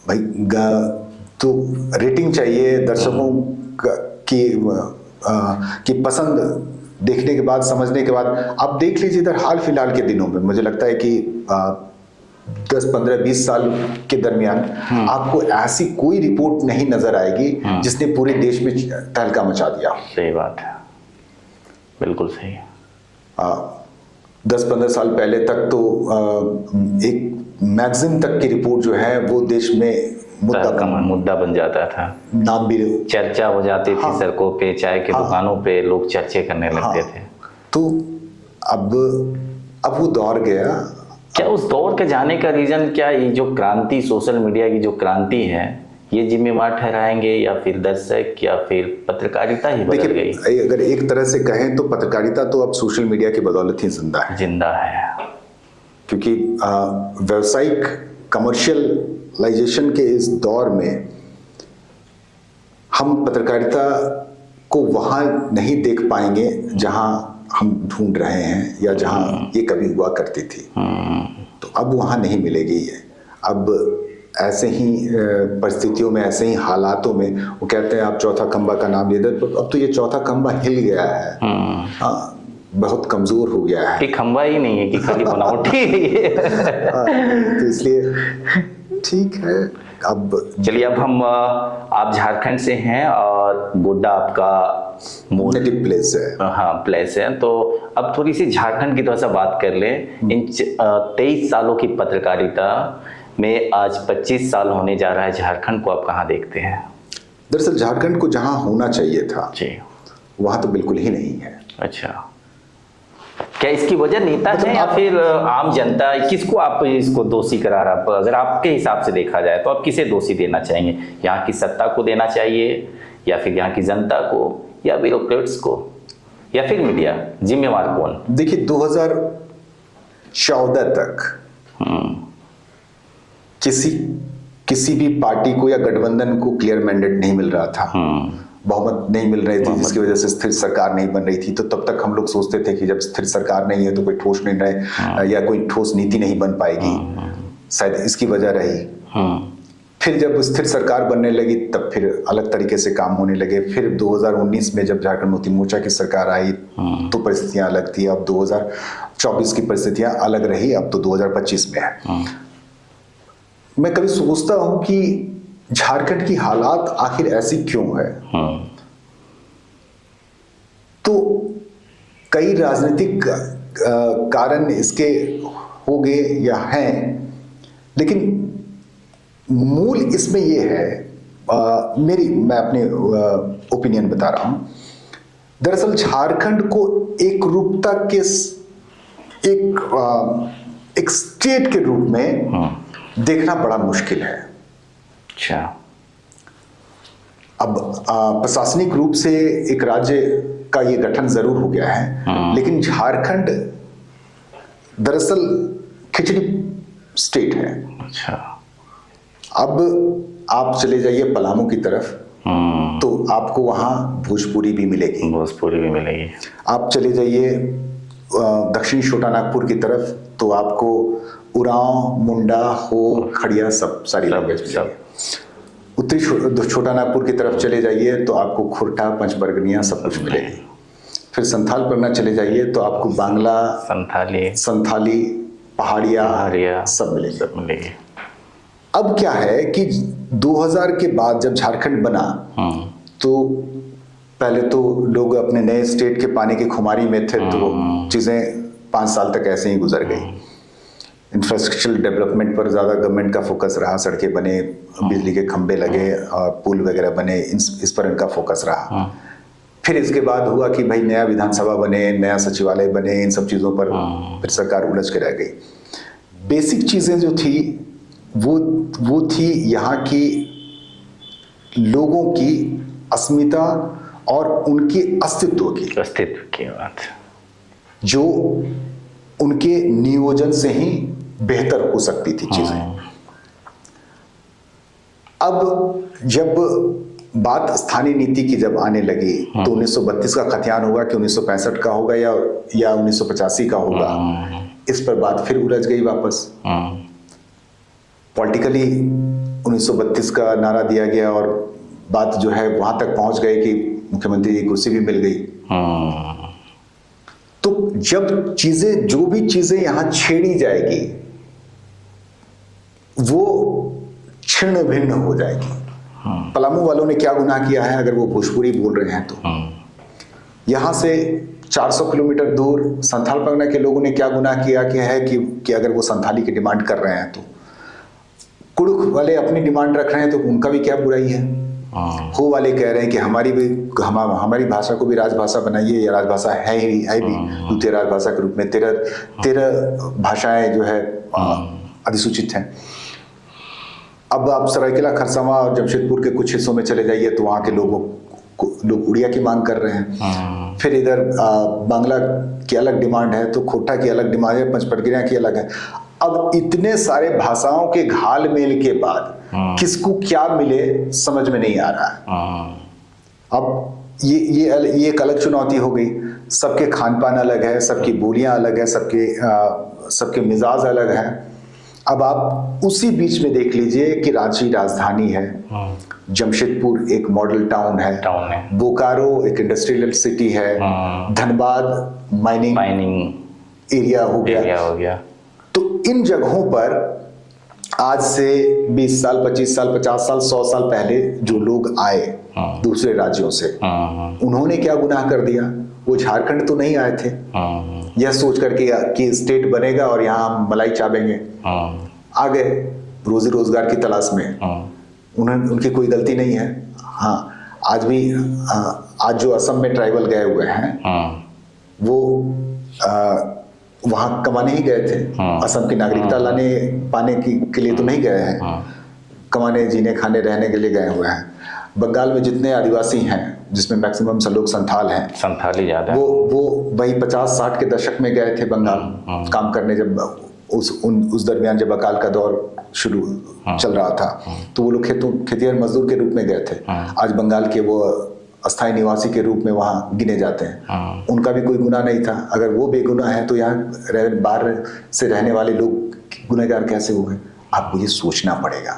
भाई। तो रेटिंग चाहिए, दर्शकों की पसंद देखने के बाद, समझने के बाद। आप देख लीजिए इधर हाल फिलहाल के दिनों में मुझे लगता है कि 10, 15, 20 साल के दरमियान आपको ऐसी कोई रिपोर्ट नहीं नजर आएगी जिसने पूरे देश में तहलका मचा दिया। सही बात है, बिल्कुल सही। 10-15 साल पहले तक तो एक मैगजीन तक की रिपोर्ट जो है वो देश में मुद्दा बन जाता था, नाम भी चर्चा हो जाती थी। सड़कों पे, चाय के दुकानों पे लोग चर्चे करने लगते थे। तो अब वो दौर गया। क्या उस दौर के जाने का रीजन क्या, ये जो क्रांति, सोशल मीडिया की जो क्रांति है, ये जिम्मेवार ठहराएंगे या फिर दर्शक या फिर पत्रकारिता ही बदल गई? अगर एक तरह से कहें तो पत्रकारिता तो अब सोशल मीडिया की बदौलत ही जिंदा है। क्योंकि व्यावसायिक कमर्शियलाइजेशन के इस दौर में हम पत्रकारिता को वहां नहीं देख पाएंगे जहां हम ढूंढ रहे हैं या जहां ये कभी हुआ करती थी। तो अब वहां नहीं मिलेगी ये। अब ऐसे ही परिस्थितियों में, ऐसे ही हालातों में वो कहते हैं आप चौथा खंबा का नाम ले दे, अब तो ये चौथा खंबा हिल गया है। हाँ, बहुत कमजोर हो गया है। कि खंबा ही नहीं है कि खाली बनावटी है। तो इसलिए ठीक है। अब चलिए, अब आप झारखंड से हैं और गोड्डा आपका नेटिव प्लेस है। हाँ, प्लेस है। तो अब थोड़ी सी झारखंड की थोड़ा सा बात कर लें। इन 23 सालों की पत्रकारिता में आज 25 साल होने जा रहा है। झारखंड को आप कहाँ देखते हैं? दरअसल झारखंड को जहाँ होना चाहिए था जी, वहाँ तो बिल्कुल ही नहीं है। अच्छा, क्या इसकी वजह नेता है या फिर आम जनता? किसको आप इसको दोषी करार, आप अगर आपके हिसाब से देखा जाए तो आप किसे दोषी देना चाहेंगे? यहाँ की सत्ता को देना चाहिए या फिर यहाँ की जनता को या ब्यूरोक्रेट्स को या फिर मीडिया? जिम्मेवार कौन? देखिए, 2014 तक किसी भी पार्टी को या गठबंधन को क्लियर मैंडेट नहीं मिल रहा था, बहुमत नहीं मिल रही थी, जिसकी वजह से स्थिर सरकार नहीं बन रही थी। तो तब तक हम लोग सोचते थे कि जब स्थिर सरकार नहीं है तो कोई ठोस निर्णय या कोई ठोस नीति नहीं बन पाएगी, शायद इसकी वजह रही। फिर जब स्थिर सरकार बनने लगी तब फिर अलग तरीके से काम होने लगे। फिर 2019 में जब झारखंड मुक्ति मोर्चा की सरकार आई तो परिस्थितियां अलग थी। अब 2024 की परिस्थितियां अलग रही, अब तो 2025 में है। मैं कभी सोचता हूं कि झारखंड की हालात आखिर ऐसी क्यों है। तो कई राजनीतिक कारण इसके हो गए या हैं, लेकिन मूल इसमें यह है, मैं अपने ओपिनियन बता रहा हूं। दरअसल झारखंड को एक रूपता के एक स्टेट के रूप में देखना बड़ा मुश्किल है। अच्छा। अब प्रशासनिक रूप से एक राज्य का ये गठन जरूर हो गया है, लेकिन झारखंड दरअसल खिचड़ी स्टेट है। अच्छा। अब आप चले जाइए पलामू की तरफ तो आपको वहां भोजपुरी भी मिलेगी। भोजपुरी भी मिलेगी। आप चले जाइए दक्षिणी छोटानागपुर की तरफ तो आपको उरांव, मुंडा, हो, खड़िया सब सारी लैंग्वेज मिलेगी। उत्तरी छोटानागपुर की तरफ चले जाइए तो आपको खुरटा, पंचबर्गनिया सब कुछ मिलेगी। फिर संथाल परगना चले जाइए तो आपको बांग्ला, संथाली, पहाड़िया सब मिलेगी। अब क्या है कि 2000 के बाद जब झारखंड बना तो पहले तो लोग अपने नए स्टेट के पाने की खुमारी में थे, तो चीजें 5 साल तक ऐसे ही गुजर गई। इंफ्रास्ट्रक्चरल डेवलपमेंट पर ज्यादा गवर्नमेंट का फोकस रहा, सड़कें बने, बिजली के खंभे लगे और पुल वगैरह बने, इस पर इनका फोकस रहा। फिर इसके बाद हुआ कि भाई नया विधानसभा बने, नया सचिवालय बने, इन सब चीजों पर फिर सरकार उलझ के रह गई। बेसिक चीजें जो थी वो थी यहाँ की लोगों की अस्मिता और उनके अस्तित्व की बात, जो उनके नियोजन से ही बेहतर हो सकती थी चीजें। अब जब बात स्थानीय नीति की जब आने लगी तो 1932 का खतियान होगा कि 1965 का होगा या 1985 का होगा, इस पर बात फिर उलझ गई वापस। पॉलिटिकली 1932 का नारा दिया गया और बात जो है वहां तक पहुंच गई कि मुख्यमंत्री की कुर्सी भी मिल गई। तो जब जो भी चीजें यहां छेड़ी जाएगी वो छिन्न भिन्न हो जाएगी। पलामू वालों ने क्या गुनाह किया है अगर वो भोजपुरी बोल रहे हैं तो? यहां से 400 किलोमीटर दूर संथाल परगना के लोगों ने क्या गुनाह किया कि अगर वो संथाली की डिमांड कर रहे हैं तो कुड़ुख वाले अपनी डिमांड रख रहे हैं तो उनका भी क्या बुराई है। हो वाले कह रहे हैं कि हमारी भाषा को भी राजभाषा बनाइए, या राजभाषा है भी द्वितीय राजभाषा के रूप में 13 भाषाएं जो है अधिसूचित हैं। अब आप सरायकेला, खरसावां और जमशेदपुर के कुछ हिस्सों में चले जाइए तो वहाँ के लोग उड़िया की मांग कर रहे हैं। फिर इधर बांग्ला की अलग डिमांड है तो खोटा की अलग डिमांड है, पंचपरगिरिया की अलग है। अब इतने सारे भाषाओं के घाल मेल के बाद किसको क्या मिले समझ में नहीं आ रहा है। अब ये एक अलग चुनौती हो गई। सबके खान पान अलग है, सबकी बोलियां अलग है, सबके मिजाज अलग है। अब आप उसी बीच में देख लीजिए कि रांची राजधानी है, जमशेदपुर एक मॉडल टाउन है, बोकारो एक इंडस्ट्रियल सिटी है, धनबाद माइनिंग एरिया हो गया। तो इन जगहों पर आज से 20 साल, 25 साल, 50 साल, 100 साल पहले जो लोग आए दूसरे राज्यों से, उन्होंने क्या गुनाह कर दिया? वो झारखंड तो नहीं आए थे यह सोच करके कि स्टेट बनेगा और यहाँ हम मलाई चाबेंगे। आ गए रोजी रोजगार की तलाश में। उनकी कोई गलती नहीं है। हाँ, आज जो असम में ट्राइबल गए हुए हैं वो वहां कमाने ही गए थे। असम की नागरिकता पाने के लिए तो नहीं गए हैं, कमाने, जीने, खाने, रहने के लिए गए हुए हैं। बंगाल में जितने आदिवासी हैं, जिसमें मैक्सिमम सब लोग संथाल हैं, संथाली ज्यादा, वो वही 50-60 के दशक में गए थे बंगाल काम करने, जब उस दरमियान जब अकाल का दौर शुरू चल रहा था, तो वो लोग खेतिहर मजदूर के रूप में गए थे। आज बंगाल के वो अस्थायी निवासी के रूप में वहाँ गिने जाते हैं। उनका भी कोई गुनाह नहीं था। अगर वो बेगुनाह है तो यहाँ बाहर से रहने वाले लोग गुनहगार कैसे हुए? आपको ये सोचना पड़ेगा।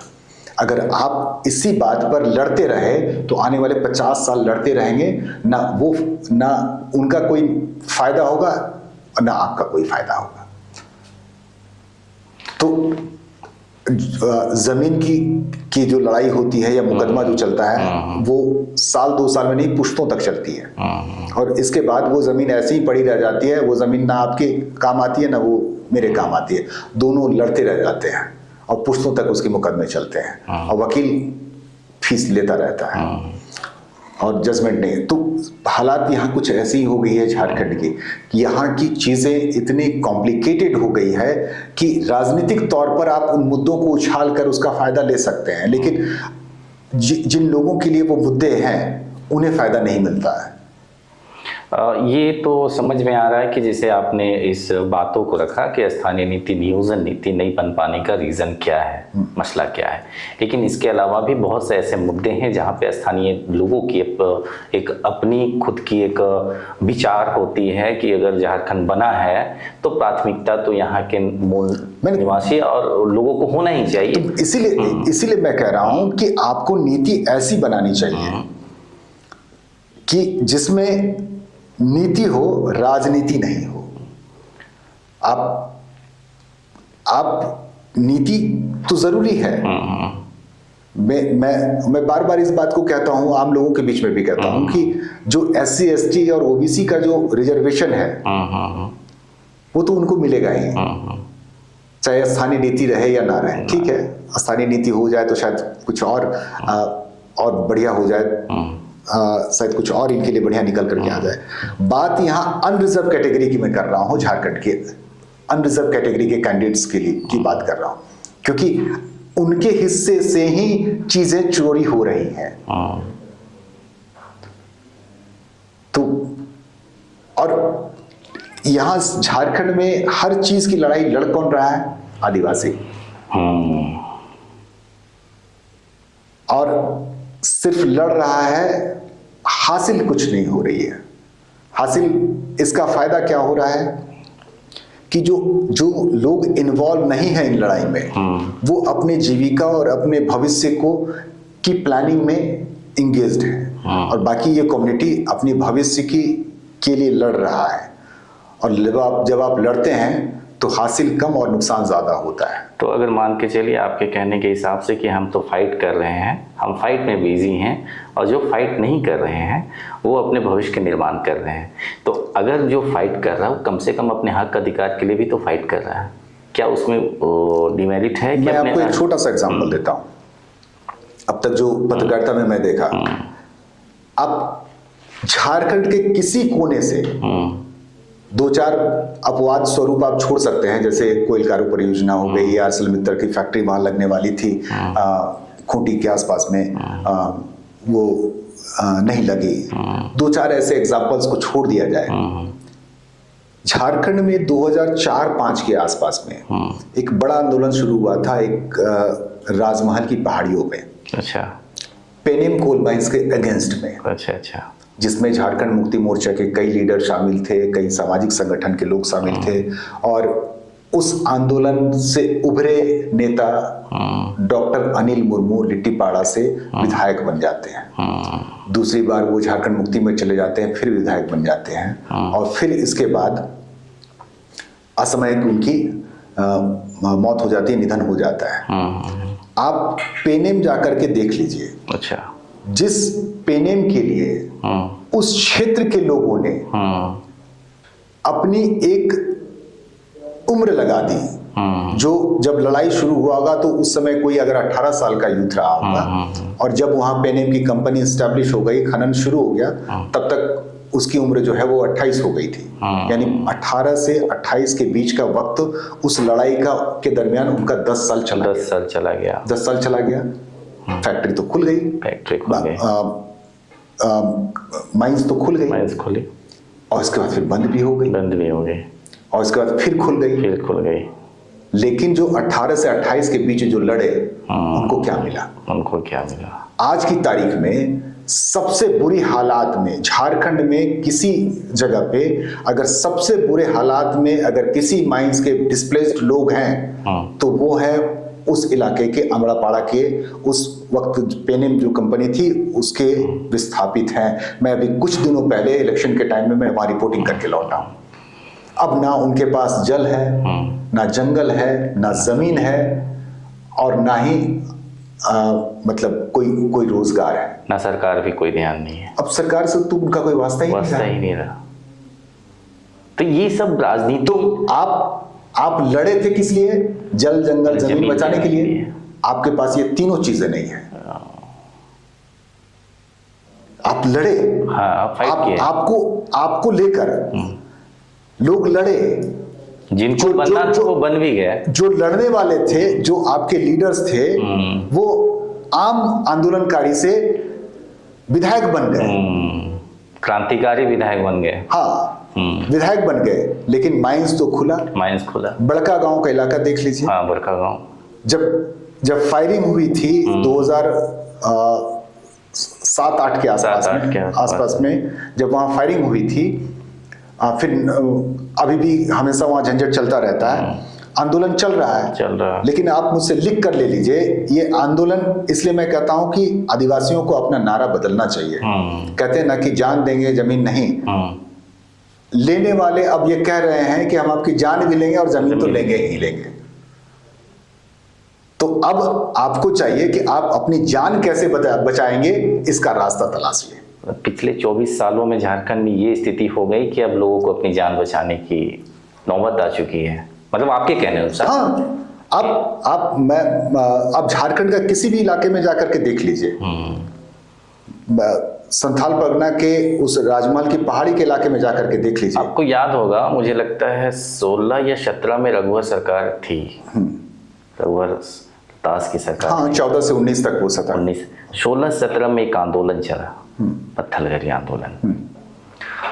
अगर आप इसी बात पर लड़ते रहे तो आने वाले 50 साल लड़ते रहेंगे, ना उनका कोई फायदा होगा और ना आपका कोई फायदा होगा। तो जमीन की जो लड़ाई होती है या मुकदमा जो चलता है वो साल 2 साल में नहीं, पुश्तों तक चलती है, और इसके बाद वो जमीन ऐसे ही पड़ी रह जाती है। वो जमीन ना आपके काम आती है ना वो मेरे काम आती है, दोनों लड़ते रह जाते हैं और पुश्तों तक उसके मुकदमे चलते हैं और वकील फीस लेता रहता है और जजमेंट नहीं। तो हालात यहाँ कुछ ऐसी ही हो गई है झारखंड की, यहाँ की चीजें इतनी कॉम्प्लिकेटेड हो गई है कि राजनीतिक तौर पर आप उन मुद्दों को उछाल कर उसका फायदा ले सकते हैं, लेकिन जिन लोगों के लिए वो मुद्दे हैं उन्हें फायदा नहीं मिलता है। ये तो समझ में आ रहा है कि जैसे आपने इस बातों को रखा कि स्थानीय नीति, नियोजन नीति नहीं बन पाने का रीज़न क्या है, मसला क्या है, लेकिन इसके अलावा भी बहुत से ऐसे मुद्दे हैं जहाँ पे स्थानीय लोगों की एक अपनी खुद की एक विचार होती है कि अगर झारखंड बना है तो प्राथमिकता तो यहाँ के मूल निवासी और लोगों को होना ही चाहिए। तो इसीलिए मैं कह रहा हूँ कि आपको नीति ऐसी बनानी चाहिए कि जिसमें नीति हो, राजनीति नहीं हो। आप नीति तो जरूरी है। मैं बार बार इस बात को कहता हूं, आम लोगों के बीच में भी कहता हूं कि जो SC ST और OBC का जो रिजर्वेशन है वो तो उनको मिलेगा ही, चाहे स्थानीय नीति रहे या ना रहे। ठीक है, स्थानीय नीति हो जाए तो शायद कुछ और बढ़िया हो जाए, शायद कुछ और इनके लिए बढ़िया निकल करके आ जाए। बात यहाँ अनरिजर्व कैटेगरी की मैं कर रहा हूँ, झारखंड के अनरिजर्व कैटेगरी के कैंडिडेट्स के लिए की बात कर रहा हूँ, क्योंकि उनके हिस्से से ही चीजें चोरी हो रही हैं। तो और यहाँ झारखंड में हर चीज की लड़ाई लड़ कौन रहा है? आदिवासी। और सिर्फ लड़ रहा है, हासिल कुछ नहीं हो रही है। हासिल इसका फायदा क्या हो रहा है कि जो लोग इन्वॉल्व नहीं है इन लड़ाई में, वो अपने जीविका और अपने भविष्य की प्लानिंग में इंगेज्ड है, और बाकी ये कम्युनिटी अपनी भविष्य के लिए लड़ रहा है। और जब आप लड़ते हैं तो हासिल कम और नुकसान ज्यादा होता है। तो अगर मान के चलिए आपके कहने के हिसाब से कि हम तो फाइट कर रहे हैं, हम फाइट में बिजी हैं, और जो फाइट नहीं कर रहे हैं वो अपने भविष्य के निर्माण कर रहे हैं, तो अगर जो फाइट कर रहा है वो कम से कम अपने हक अधिकार के लिए भी तो फाइट कर रहा है, क्या उसमें डिमेरिट है? मैं आपको एक छोटा सा एग्जाम्पल देता हूँ। अब तक जो पत्रकारिता में मैं देखा, अब झारखंड के किसी कोने से 2-4 अपवाद स्वरूप आप छोड़ सकते हैं, जैसे कोयलकारू परियोजना हो गई, आर्सेलमित्तल की फैक्ट्री वहां लगने वाली थी खूंटी के आसपास में, वो नहीं लगी। 2-4 ऐसे एग्जाम्पल्स को छोड़ दिया जाए। झारखंड में 2004-5 के आसपास में एक बड़ा आंदोलन शुरू हुआ था, एक राजमहल की पहाड़ियों में, अच्छा, पेनेम कोल माइंस के अगेंस्ट में, अच्छा, जिसमें झारखंड मुक्ति मोर्चा के कई लीडर शामिल थे, कई सामाजिक संगठन के लोग शामिल थे, और उस आंदोलन से उभरे नेता डॉक्टर अनिल मुर्मू लिट्टीपाड़ा से विधायक बन जाते हैं। दूसरी बार वो झारखंड मुक्ति में चले जाते हैं, फिर विधायक बन जाते हैं, और फिर इसके बाद असमय उनकी मौत हो जाती है, निधन हो जाता है। आप पेनेम जाकर के देख लीजिए, अच्छा, जिस पेनेम के लिए उस क्षेत्र के लोगों ने अपनी एक उम्र लगा दी, जो जब लड़ाई शुरू हुआ होगा तो उस समय कोई अगर 18 साल का यूथ रहा होगा, और जब वहां पेनेम की कंपनी एस्टैब्लिश हो गई, खनन शुरू हो गया, तब तक उसकी उम्र जो है वो 28 हो गई थी। यानी 18 से 28 के बीच का वक्त उस लड़ाई के दरमियान उनका 10 साल चला गया। 10 साल चला गया। फैक्ट्री तो खुल गई, माइंस तो खुल गई, और इसके बाद फिर बंद भी हो गई, और इसके बाद फिर खुल गई, लेकिन जो 18 से 28 के बीच जो लड़े उनको क्या मिला? उनको क्या मिला? आज की तारीख में सबसे बुरी हालात में झारखंड में किसी जगह पे अगर सबसे बुरे हालात में अगर किसी माइंस के डिस्प्लेस्ड लोग हैं तो वो है उस इलाके के अमड़ापाड़ा के, उस वक्त पेनेम जो कंपनी थी उसके विस्थापित हैं। मैं अभी कुछ दिनों पहले इलेक्शन के टाइम में मैं वहां रिपोर्टिंग करके लौटा हूं। अब ना उनके पास जल है, ना जंगल है, ना जमीन है, और ना ही मतलब कोई रोजगार है, ना सरकार भी कोई ध्यान नहीं है। अब सरकार से तो उनका कोई वास्ता ही नहीं रहा। तो ये सब राजनीति। तो आप लड़े थे किस लिए? जल जंगल जमीन बचाने के लिए। आपके पास ये तीनों चीजें नहीं है, आप लड़े। हाँ, फाइट किया। आपको लेकर लोग लड़े, जिनको बनना था वो बन भी गए। जो लड़ने वाले थे, जो आपके लीडर्स थे, वो आम आंदोलनकारी से विधायक बन गए, क्रांतिकारी विधायक बन गए। हाँ, विधायक बन गए, लेकिन माइंस तो खुला। बड़का गांव का इलाका देख लीजिए। हाँ, बड़का गांव। जब फायरिंग हुई थी 2007-8 के आसपास में जब वहां फायरिंग हुई थी, फिर अभी भी हमेशा वहां झंझट चलता रहता है, आंदोलन चल रहा है। लेकिन आप मुझसे लिख कर ले लीजिए, ये आंदोलन, इसलिए मैं कहता हूं कि आदिवासियों को अपना नारा बदलना चाहिए। कहते हैं ना कि जान देंगे जमीन नहीं, लेने वाले अब ये कह रहे हैं कि हम आपकी जान भी लेंगे और जमीन तो लेंगे ही लेंगे। तो अब आपको चाहिए कि आप अपनी जान कैसे बचाएंगे, इसका रास्ता तलाशिए। पिछले 24 सालों में झारखंड में ये स्थिति हो गई कि अब लोगों को अपनी जान बचाने की नौबत आ चुकी है, मतलब आपके कहने अनुसार। हाँ, आप झारखंड का किसी भी इलाके में जाकर के देख लीजिए, संथाल परगना के उस राजमहल की पहाड़ी के इलाके में जाकर के देख लीजिए। आपको याद होगा, मुझे लगता है 16 या 17 में रघुवर सरकार थी, रघुवर दास की सरकार। हाँ, 14 से 19 तक वो सता 16-17 में एक आंदोलन चला, पत्थलगड़ी आंदोलन।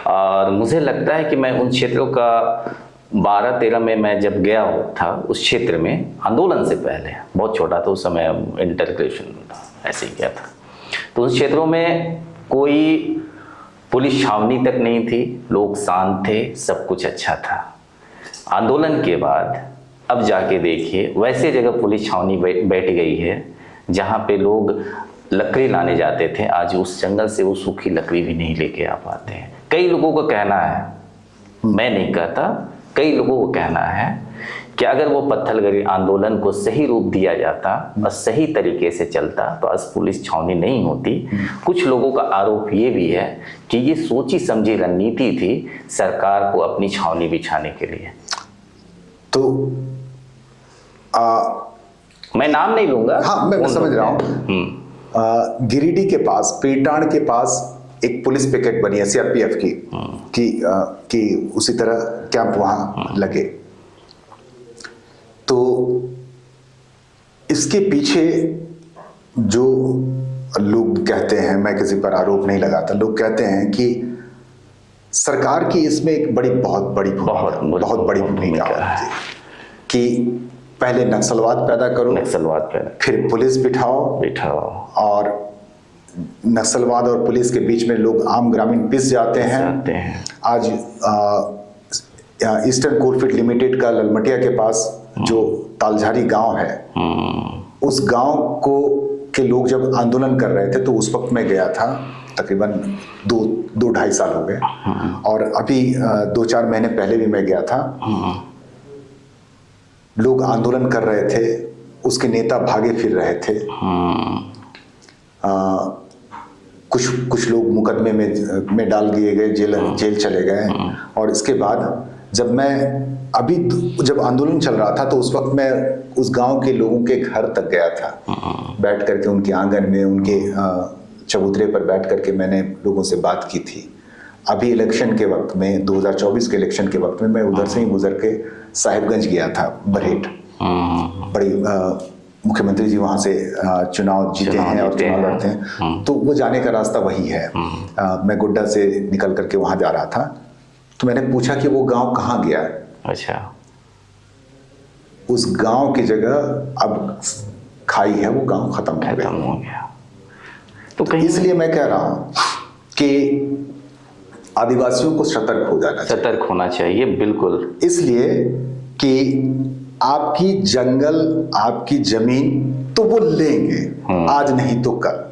और मुझे लगता है कि मैं उन क्षेत्रों का 12-13 में मैं जब गया था उस क्षेत्र में, आंदोलन से पहले बहुत छोटा था उस समय, इंटर ग्रेजुएशन था, ऐसे ही गया था। तो उस क्षेत्रों में कोई पुलिस छावनी तक नहीं थी, लोग शांत थे, सब कुछ अच्छा था। आंदोलन के बाद अब जाके देखिए, वैसे जगह पुलिस छावनी बैठ गई है जहाँ पे लोग लकड़ी लाने जाते थे, आज उस जंगल से वो सूखी लकड़ी भी नहीं लेके आ पाते हैं। कई लोगों का कहना है, मैं नहीं कहता, कई लोगों को कहना है कि अगर वो पत्थलगड़ी आंदोलन को सही रूप दिया जाता और सही तरीके से चलता तो आज पुलिस छावनी नहीं होती। कुछ लोगों का आरोप ये भी है कि ये सोची समझी रणनीति थी सरकार को अपनी छावनी बिछाने के लिए। तो मैं नाम नहीं लूंगा। हाँ, मैं समझ रहा हूँ। गिरिडीह के पास, पीटाण के पास एक पुलिस पिकेट बनी है सीआरपीएफ की उसी तरह कैंप वहां लगे। तो इसके पीछे जो लोग कहते हैं, मैं किसी पर आरोप नहीं लगाता, लोग कहते हैं कि सरकार की इसमें एक बहुत बड़ी भूमिका होती है कि पहले नक्सलवाद पैदा करो, फिर पुलिस बिठाओ और नक्सलवाद और पुलिस के बीच में लोग आम ग्रामीण पिस जाते हैं। आज ईस्टर्न कोलफील्ड लिमिटेड का ललमटिया के पास जो तालझारी गांव है, उस गांव के लोग जब आंदोलन कर रहे थे तो उस वक्त मैं गया था, तकरीबन 2-2.5 साल हो गए, और अभी 2-4 महीने पहले भी मैं गया था। लोग आंदोलन कर रहे थे, उसके नेता भागे फिर रहे थे, कुछ लोग मुकदमे में डाल दिए गए, जेल चले गए। और इसके बाद जब आंदोलन चल रहा था तो उस वक्त मैं उस गांव के लोगों के घर तक गया था, बैठ करके उनके आंगन में, उनके चबूतरे पर बैठ करके मैंने लोगों से बात की थी। अभी इलेक्शन के वक्त में, 2024 के इलेक्शन के वक्त में, मैं उधर से ही गुजर के साहिबगंज गया था, बरहेट। बड़ी मुख्यमंत्री जी वहां से चुनाव जीते हैं और चुनाव लड़ते हैं, तो वो जाने का रास्ता वही है। मैं गोड्डा से निकल करके वहां जा रहा था, तो मैंने पूछा कि वो गांव कहाँ गया। अच्छा। उस गांव की जगह अब खाई है, वो गांव खत्म हो खत्म गया। हो गया। तो कहीं इसलिए मैं कह रहा हूं कि आदिवासियों को सतर्क हो जाना चाहिए। सतर्क होना चाहिए, बिल्कुल। इसलिए कि आपकी जंगल, आपकी जमीन तो वो लेंगे, आज नहीं तो कल।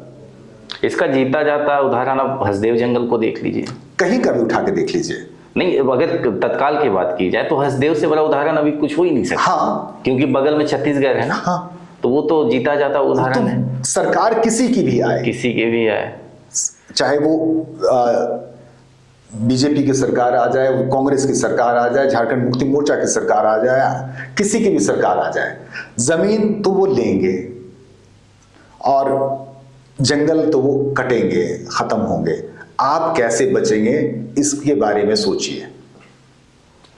इसका जीता जाता उदाहरण आप हसदेव जंगल को देख लीजिए, कहीं का भी उठा के देख लीजिए। नहीं अगर तत्काल की बात की जाए तो हसदेव से बड़ा उदाहरण अभी कुछ हो ही नहीं सकता। हाँ, क्योंकि बगल में छत्तीसगढ़ है ना। हाँ, तो वो तो जीता जाता उदाहरण है। तो सरकार किसी की भी आए, किसी के भी आए, चाहे वो बीजेपी की सरकार आ जाए, वो कांग्रेस की सरकार आ जाए, झारखंड मुक्ति मोर्चा की सरकार आ जाए, किसी की भी सरकार आ जाए, जमीन तो वो लेंगे और जंगल तो वो कटेंगे, खत्म होंगे। आप कैसे बचेंगे इसके बारे में सोचिए।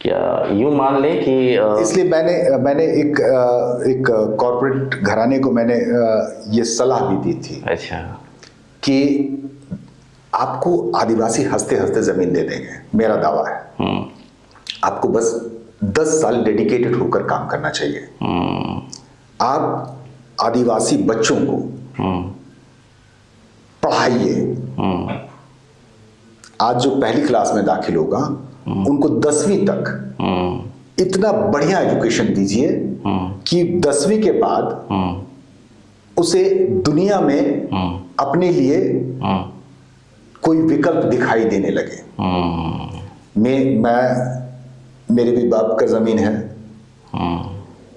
क्या यूं मान ले कि इसलिए मैंने एक कॉर्पोरेट घराने को मैंने ये सलाह भी दी थी। अच्छा। कि आपको आदिवासी हंसते हंसते जमीन दे देंगे, मेरा दावा है। आपको बस 10 साल डेडिकेटेड होकर काम करना चाहिए। आप आदिवासी बच्चों को पढ़ाइए। आज जो पहली क्लास में दाखिल होगा उनको 10वीं तक इतना बढ़िया एजुकेशन दीजिए कि 10वीं के बाद उसे दुनिया में अपने लिए कोई विकल्प दिखाई देने लगे। मेरे भी बाप का जमीन है,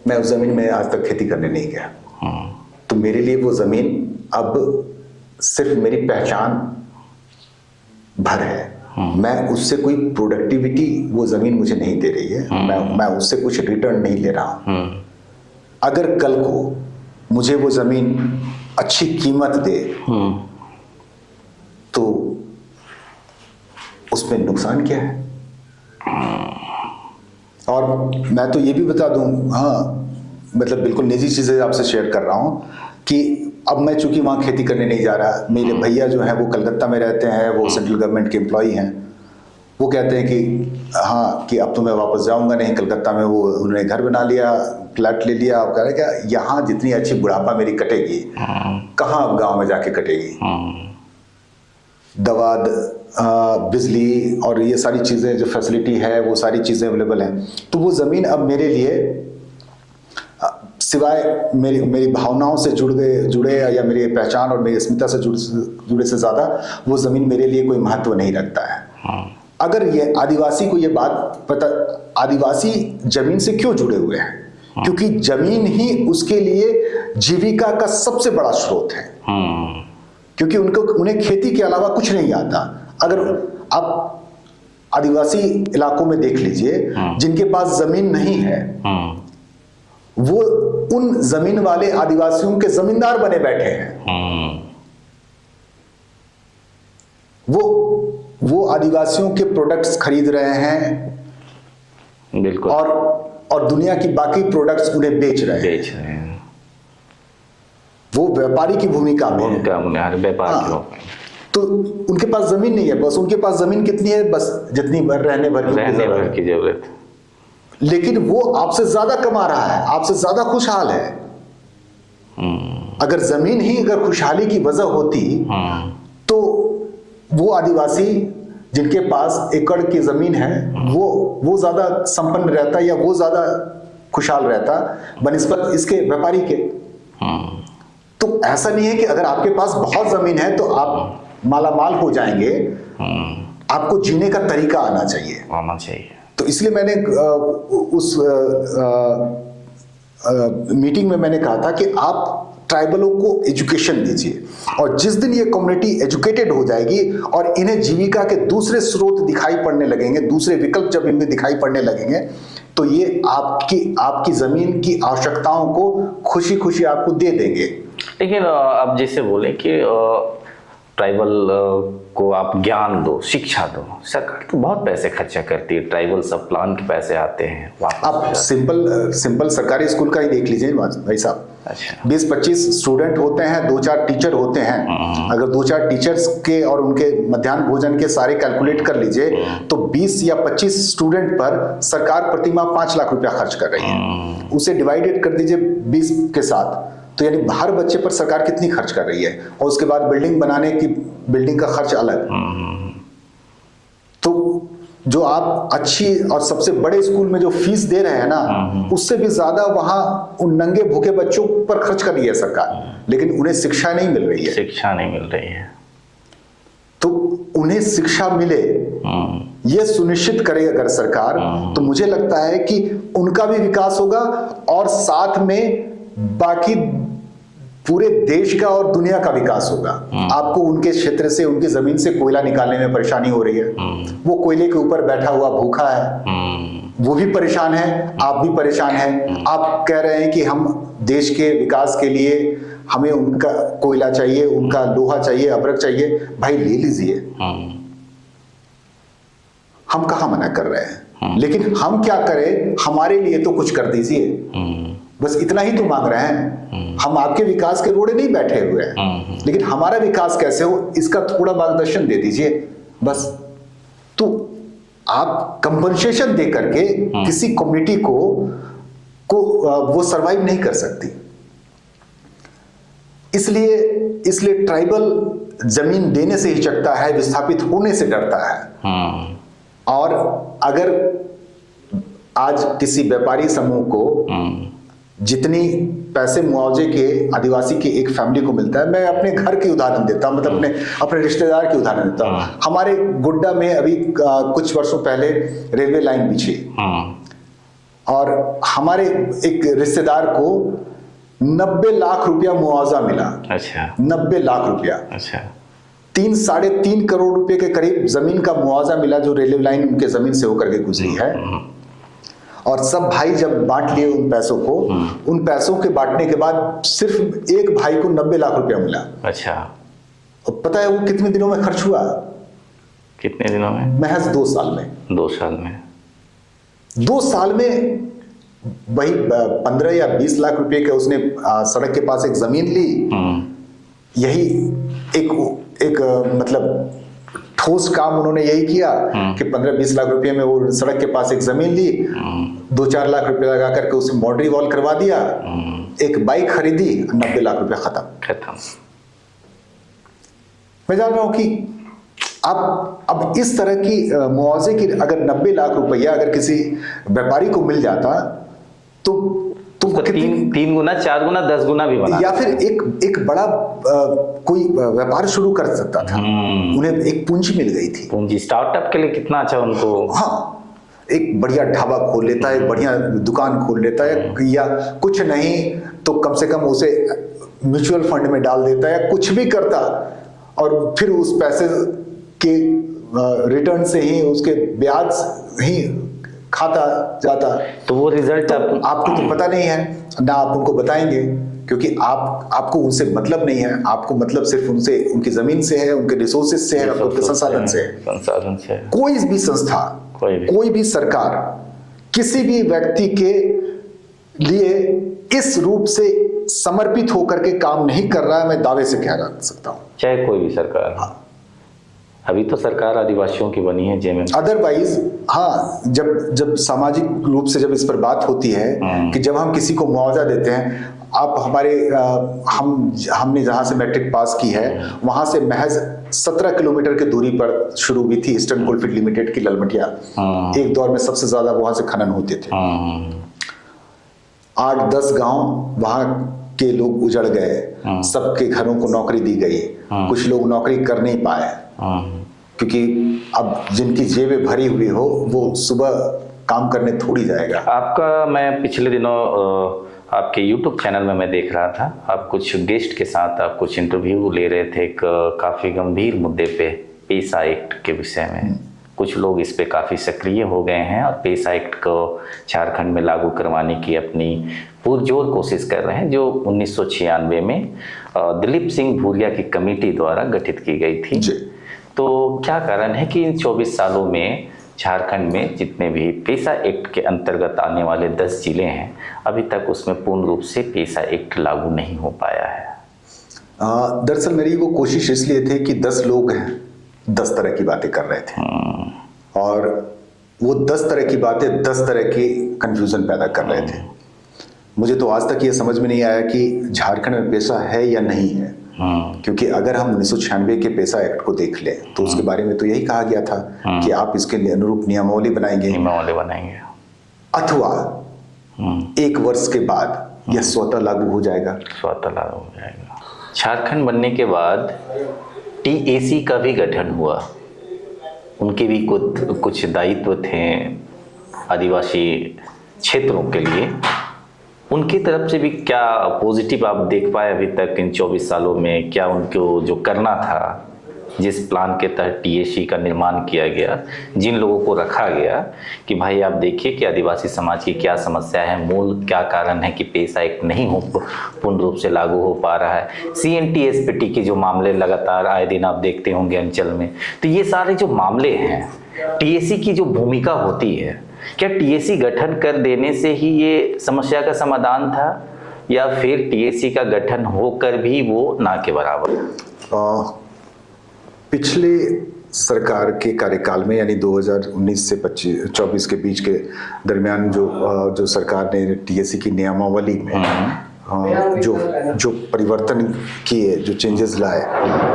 मैं उस जमीन में आज तक खेती करने नहीं गया, तो मेरे लिए वो जमीन अब सिर्फ मेरी पहचान भर है। मैं उससे कोई प्रोडक्टिविटी वो जमीन मुझे नहीं दे रही है, मैं उससे कुछ रिटर्न नहीं ले रहा हूं। अगर कल को मुझे वो जमीन अच्छी कीमत दे तो उसमें नुकसान क्या है? और मैं तो ये भी बता दूं, हाँ मतलब बिल्कुल निजी चीजें आपसे शेयर कर रहा हूं कि अब मैं चूंकि वहां खेती करने नहीं जा रहा, मेरे भैया जो हैं वो कलकत्ता में रहते हैं, वो सेंट्रल गवर्नमेंट के एम्प्लॉई हैं। वो कहते हैं कि हाँ कि अब तो मैं वापस जाऊंगा नहीं। कलकत्ता में वो उन्होंने घर बना लिया, फ्लैट ले लिया। अब कह रहे क्या यहाँ जितनी अच्छी बुढ़ापा मेरी कटेगी, कहाँ अब गाँव में जाके कटेगी। दवा, बिजली और ये सारी चीज़ें जो फैसिलिटी है वो सारी चीज़ें अवेलेबल हैं। तो वो ज़मीन अब मेरे लिए सिवाय मेरी भावनाओं से जुड़े या मेरी पहचान और मेरी अस्मिता से जुड़े से ज़्यादा वो ज़मीन मेरे लिए कोई महत्व नहीं रखता है। अगर ये आदिवासी को ये बात पता, आदिवासी ज़मीन से क्यों जुड़े हुए हैं? क्योंकि ज़मीन ही उसके लिए जीविका का सबसे बड़ा स्रोत है। क्योंकि उन्हें खेती के अलावा कुछ नहीं आता। अगर आप आदिवासी इलाकों में देख लीजिए जिनके पास जमीन नहीं है, वो उन जमीन वाले आदिवासियों के जमींदार बने बैठे हैं। वो आदिवासियों के प्रोडक्ट्स खरीद रहे हैं, बिल्कुल, और दुनिया की बाकी प्रोडक्ट्स उन्हें बेच रहे हैं। वो व्यापारी की भूमिका में व्यापार तो उनके पास जमीन नहीं है। बस उनके पास जमीन कितनी है? बस जितनी रहने भर की जरूरत। लेकिन वो आपसे ज्यादा कमा रहा है, आपसे ज्यादा खुशहाल है। अगर जमीन ही अगर खुशहाली की वजह होती तो वो आदिवासी जिनके पास एकड़ की जमीन है वो ज्यादा संपन्न रहता या वो ज्यादा खुशहाल रहता बनिस्बत इसके व्यापारी के। तो ऐसा नहीं है कि अगर आपके पास बहुत जमीन है तो आप मालामाल हो जाएंगे। आपको जीने का तरीका आना चाहिए। तो इसलिए मैंने उस मीटिंग में मैंने कहा था कि आप ट्राइबलों को एजुकेशन दीजिए, और जिस दिन ये कम्युनिटी एजुकेटेड हो जाएगी और इन्हें जीविका के दूसरे स्रोत दिखाई पड़ने लगेंगे, दूसरे विकल्प जब इनमें दिखाई पड़ने लगेंगे, तो ये आपकी जमीन की आवश्यकताओं को खुशी खुशी आपको दे देंगे। लेकिन अब जैसे बोले कि ट्राइबल को आप ज्ञान दो, शिक्षा दो, सरकार तो बहुत पैसे खर्चा करती है, ट्राइबल सब प्लान के पैसे आते हैं वापस। आप सिंपल सरकारी स्कूल का ही देख लीजिए भाई साहब। अच्छा। 20-25 स्टूडेंट होते हैं, 2-4 टीचर होते हैं। अगर 2-4 टीचर्स के और उनके मध्याह्न भोजन के सारे कैलकुलेट कर लीजिए तो 20 या 25 स्टूडेंट पर सरकार प्रतिमाह 5 लाख रुपया खर्च कर रही है। उसे डिवाइडेड कर दीजिए 20 के साथ, तो यानी हर बच्चे पर सरकार कितनी खर्च कर रही है, और उसके बाद बिल्डिंग बनाने की, बिल्डिंग का खर्च अलग। तो जो आप अच्छी और सबसे बड़े स्कूल में जो फीस दे रहे हैं ना, उससे भी ज्यादा वहां उन नंगे भूखे बच्चों पर खर्च कर रही है सरकार, लेकिन उन्हें शिक्षा नहीं मिल रही है। शिक्षा नहीं मिल रही है। तो उन्हें शिक्षा मिले, ये सुनिश्चित करे अगर सरकार, तो मुझे लगता है कि उनका भी विकास होगा और साथ में बाकी पूरे देश का और दुनिया का विकास होगा। आपको उनके क्षेत्र से, उनकी जमीन से कोयला निकालने में परेशानी हो रही है, वो कोयले के ऊपर बैठा हुआ भूखा है, वो भी परेशान है, आप भी परेशान हैं। आप कह रहे हैं कि हम देश के विकास के लिए हमें उनका कोयला चाहिए, उनका लोहा चाहिए, अब्रक चाहिए, भाई ले लीजिए, हम कहाँ मना कर रहे हैं, लेकिन हम क्या करें, हमारे लिए तो कुछ कर दीजिए। बस इतना ही तो मांग रहे हैं। हम आपके विकास के रोड़े नहीं बैठे हुए हैं, लेकिन हमारा विकास कैसे हो इसका थोड़ा मार्गदर्शन दे दीजिए बस। तो आप कंपनसेशन दे करके किसी कम्युनिटी को वो सरवाइव नहीं कर सकती। इसलिए ट्राइबल जमीन देने से हिचकता है, विस्थापित होने से डरता है। और अगर आज किसी व्यापारी समूह को जितनी पैसे मुआवजे के आदिवासी की एक फैमिली को मिलता है, मैं अपने घर की उदाहरण देता हूं, मतलब अपने रिश्तेदार की उदाहरण देता हूं। हमारे गुड्डा में अभी कुछ वर्षों पहले रेलवे लाइन बिछी, और हमारे एक रिश्तेदार को 90 लाख रुपया मुआवजा मिला। अच्छा। 90 लाख रुपया। अच्छा। 3-3.5 करोड़ रुपए के करीब जमीन का मुआवजा मिला, जो रेलवे लाइन उनके जमीन से होकर के गुजरी है। और सब भाई जब बांट लिए उन पैसों को, उन पैसों के बांटने के बाद सिर्फ एक भाई को 90 लाख रुपया मिला। अच्छा। और पता है वो कितने दिनों में खर्च हुआ? कितने दिनों में? महज 2 साल में। 2 साल में? 2 साल में वही 15 या 20 लाख रुपए के उसने सड़क के पास एक जमीन ली। यही एक मतलब ठोस काम उन्होंने यही किया कि 15-20 लाख रुपए में वो सड़क के पास एक जमीन ली, 2-4 लाख रुपए लगा करके उसे बाउंड्री वॉल करवा दिया, एक बाइक खरीदी, 90 लाख रुपए खत्म। मैं जान रहा हूं कि अब इस तरह की मुआवजे की अगर 90 लाख रुपया अगर किसी व्यापारी को मिल जाता तो तुमको 3 गुना, 4 गुना, 10 गुना भी बना, या फिर एक बड़ा कोई व्यापार शुरू कर सकता था। उन्हें एक पूंजी मिल गई थी। पूंजी स्टार्टअप के लिए कितना अच्छा उनको। हाँ, एक बढ़िया ढाबा खोल लेता है, बढ़िया दुकान खोल लेता है, या कुछ नहीं तो कम से कम उसे म्यूचुअल फंड में डाल देता है, कुछ भी करता, और फिर उस पैसे के रिटर्न से ही, उसके ब्याज ही खाता जाता। तो वो रिजल्ट आपको तो पता नहीं है ना, आप उनको बताएंगे, क्योंकि आपको उनसे मतलब नहीं है। आपको मतलब सिर्फ उनसे, उनकी जमीन से है, उनके रिसोर्सेस से है, उनके संसाधन से है। कोई भी संस्था, कोई भी सरकार किसी भी व्यक्ति के लिए इस रूप से समर्पित होकर के काम नहीं कर रहा है, मैं दावे से कह सकता हूं, चाहे कोई भी सरकार। हाँ। अभी तो सरकार आदिवासियों की बनी है जेएमएम। अदरवाइज हाँ, जब सामाजिक रूप से जब इस पर बात होती है कि जब हम किसी को मुआवजा देते हैं, आप हमारे हमने जहां से मैट्रिक पास की है वहां से महज 17 किलोमीटर की दूरी पर शुरू हुई थी ईस्टर्न कोलफील्ड लिमिटेड की ललमटिया। एक दौर में सबसे ज्यादा वहां से खनन होते थे। 8-10 गांव वहां के लोग उजड़ गए, सबके घरों को नौकरी दी गई, कुछ लोग नौकरी कर नहीं पाए, क्योंकि अब जिनकी जेबें भरी हुई हो वो सुबह काम करने थोड़ी जाएगा। आपका मैं पिछले दिनों आपके YouTube चैनल में मैं देख रहा था, आप कुछ गेस्ट के साथ आप कुछ इंटरव्यू ले रहे थे एक काफ़ी गंभीर मुद्दे पे, पेसा एक्ट के विषय में। कुछ लोग इस पे काफ़ी सक्रिय हो गए हैं और पेसा एक्ट को झारखंड में लागू करवाने की अपनी पुरजोर कोशिश कर रहे हैं, जो 1996 में दिलीप सिंह भूरिया की कमेटी द्वारा गठित की गई थी। तो क्या कारण है कि इन 24 सालों में झारखंड में जितने भी पेशा एक्ट के अंतर्गत आने वाले 10 जिले हैं, अभी तक उसमें पूर्ण रूप से पेशा एक्ट लागू नहीं हो पाया है। दरअसल मेरी वो कोशिश इसलिए थी कि 10 लोग हैं, 10 तरह की बातें कर रहे थे और वो 10 तरह की बातें 10 तरह की कंफ्यूजन पैदा कर रहे थे। मुझे तो आज तक ये समझ में नहीं आया कि झारखंड में पेशा है या नहीं है, क्योंकि अगर हम 1996 के पेशा एक्ट को देख लें तो उसके बारे में तो यही कहा गया था कि आप इसके अनुरूप नियमावली बनाएंगे अथवा 1 वर्ष के बाद यह स्वतः लागू हो जाएगा। झारखंड बनने के बाद टीएसी का भी गठन हुआ, उनके भी कुछ दायित्व थे आदिवासी क्षेत्रों के लिए। उनकी तरफ से भी क्या पॉजिटिव आप देख पाए अभी तक इन 24 सालों में? क्या उनको जो करना था, जिस प्लान के तहत टीएसी का निर्माण किया गया, जिन लोगों को रखा गया कि भाई आप देखिए कि आदिवासी समाज की क्या समस्या है, मूल क्या कारण है कि पेशा एक्ट नहीं हो पूर्ण रूप से लागू हो पा रहा है, सीएनटी एसपीटी के जो मामले लगातार आए दिन आप देखते होंगे अंचल में, तो ये सारे जो मामले हैं, टीएसी की जो भूमिका होती है, क्या टीएसी गठन कर देने से ही ये समस्या का समाधान था या फिर टीएसी का गठन होकर भी वो ना के बराबर? पिछले सरकार के कार्यकाल में यानी 2019 से 24 के बीच के दरमियान जो सरकार ने टीएसी की नियमावली में जो परिवर्तन किए, जो चेंजेस लाए,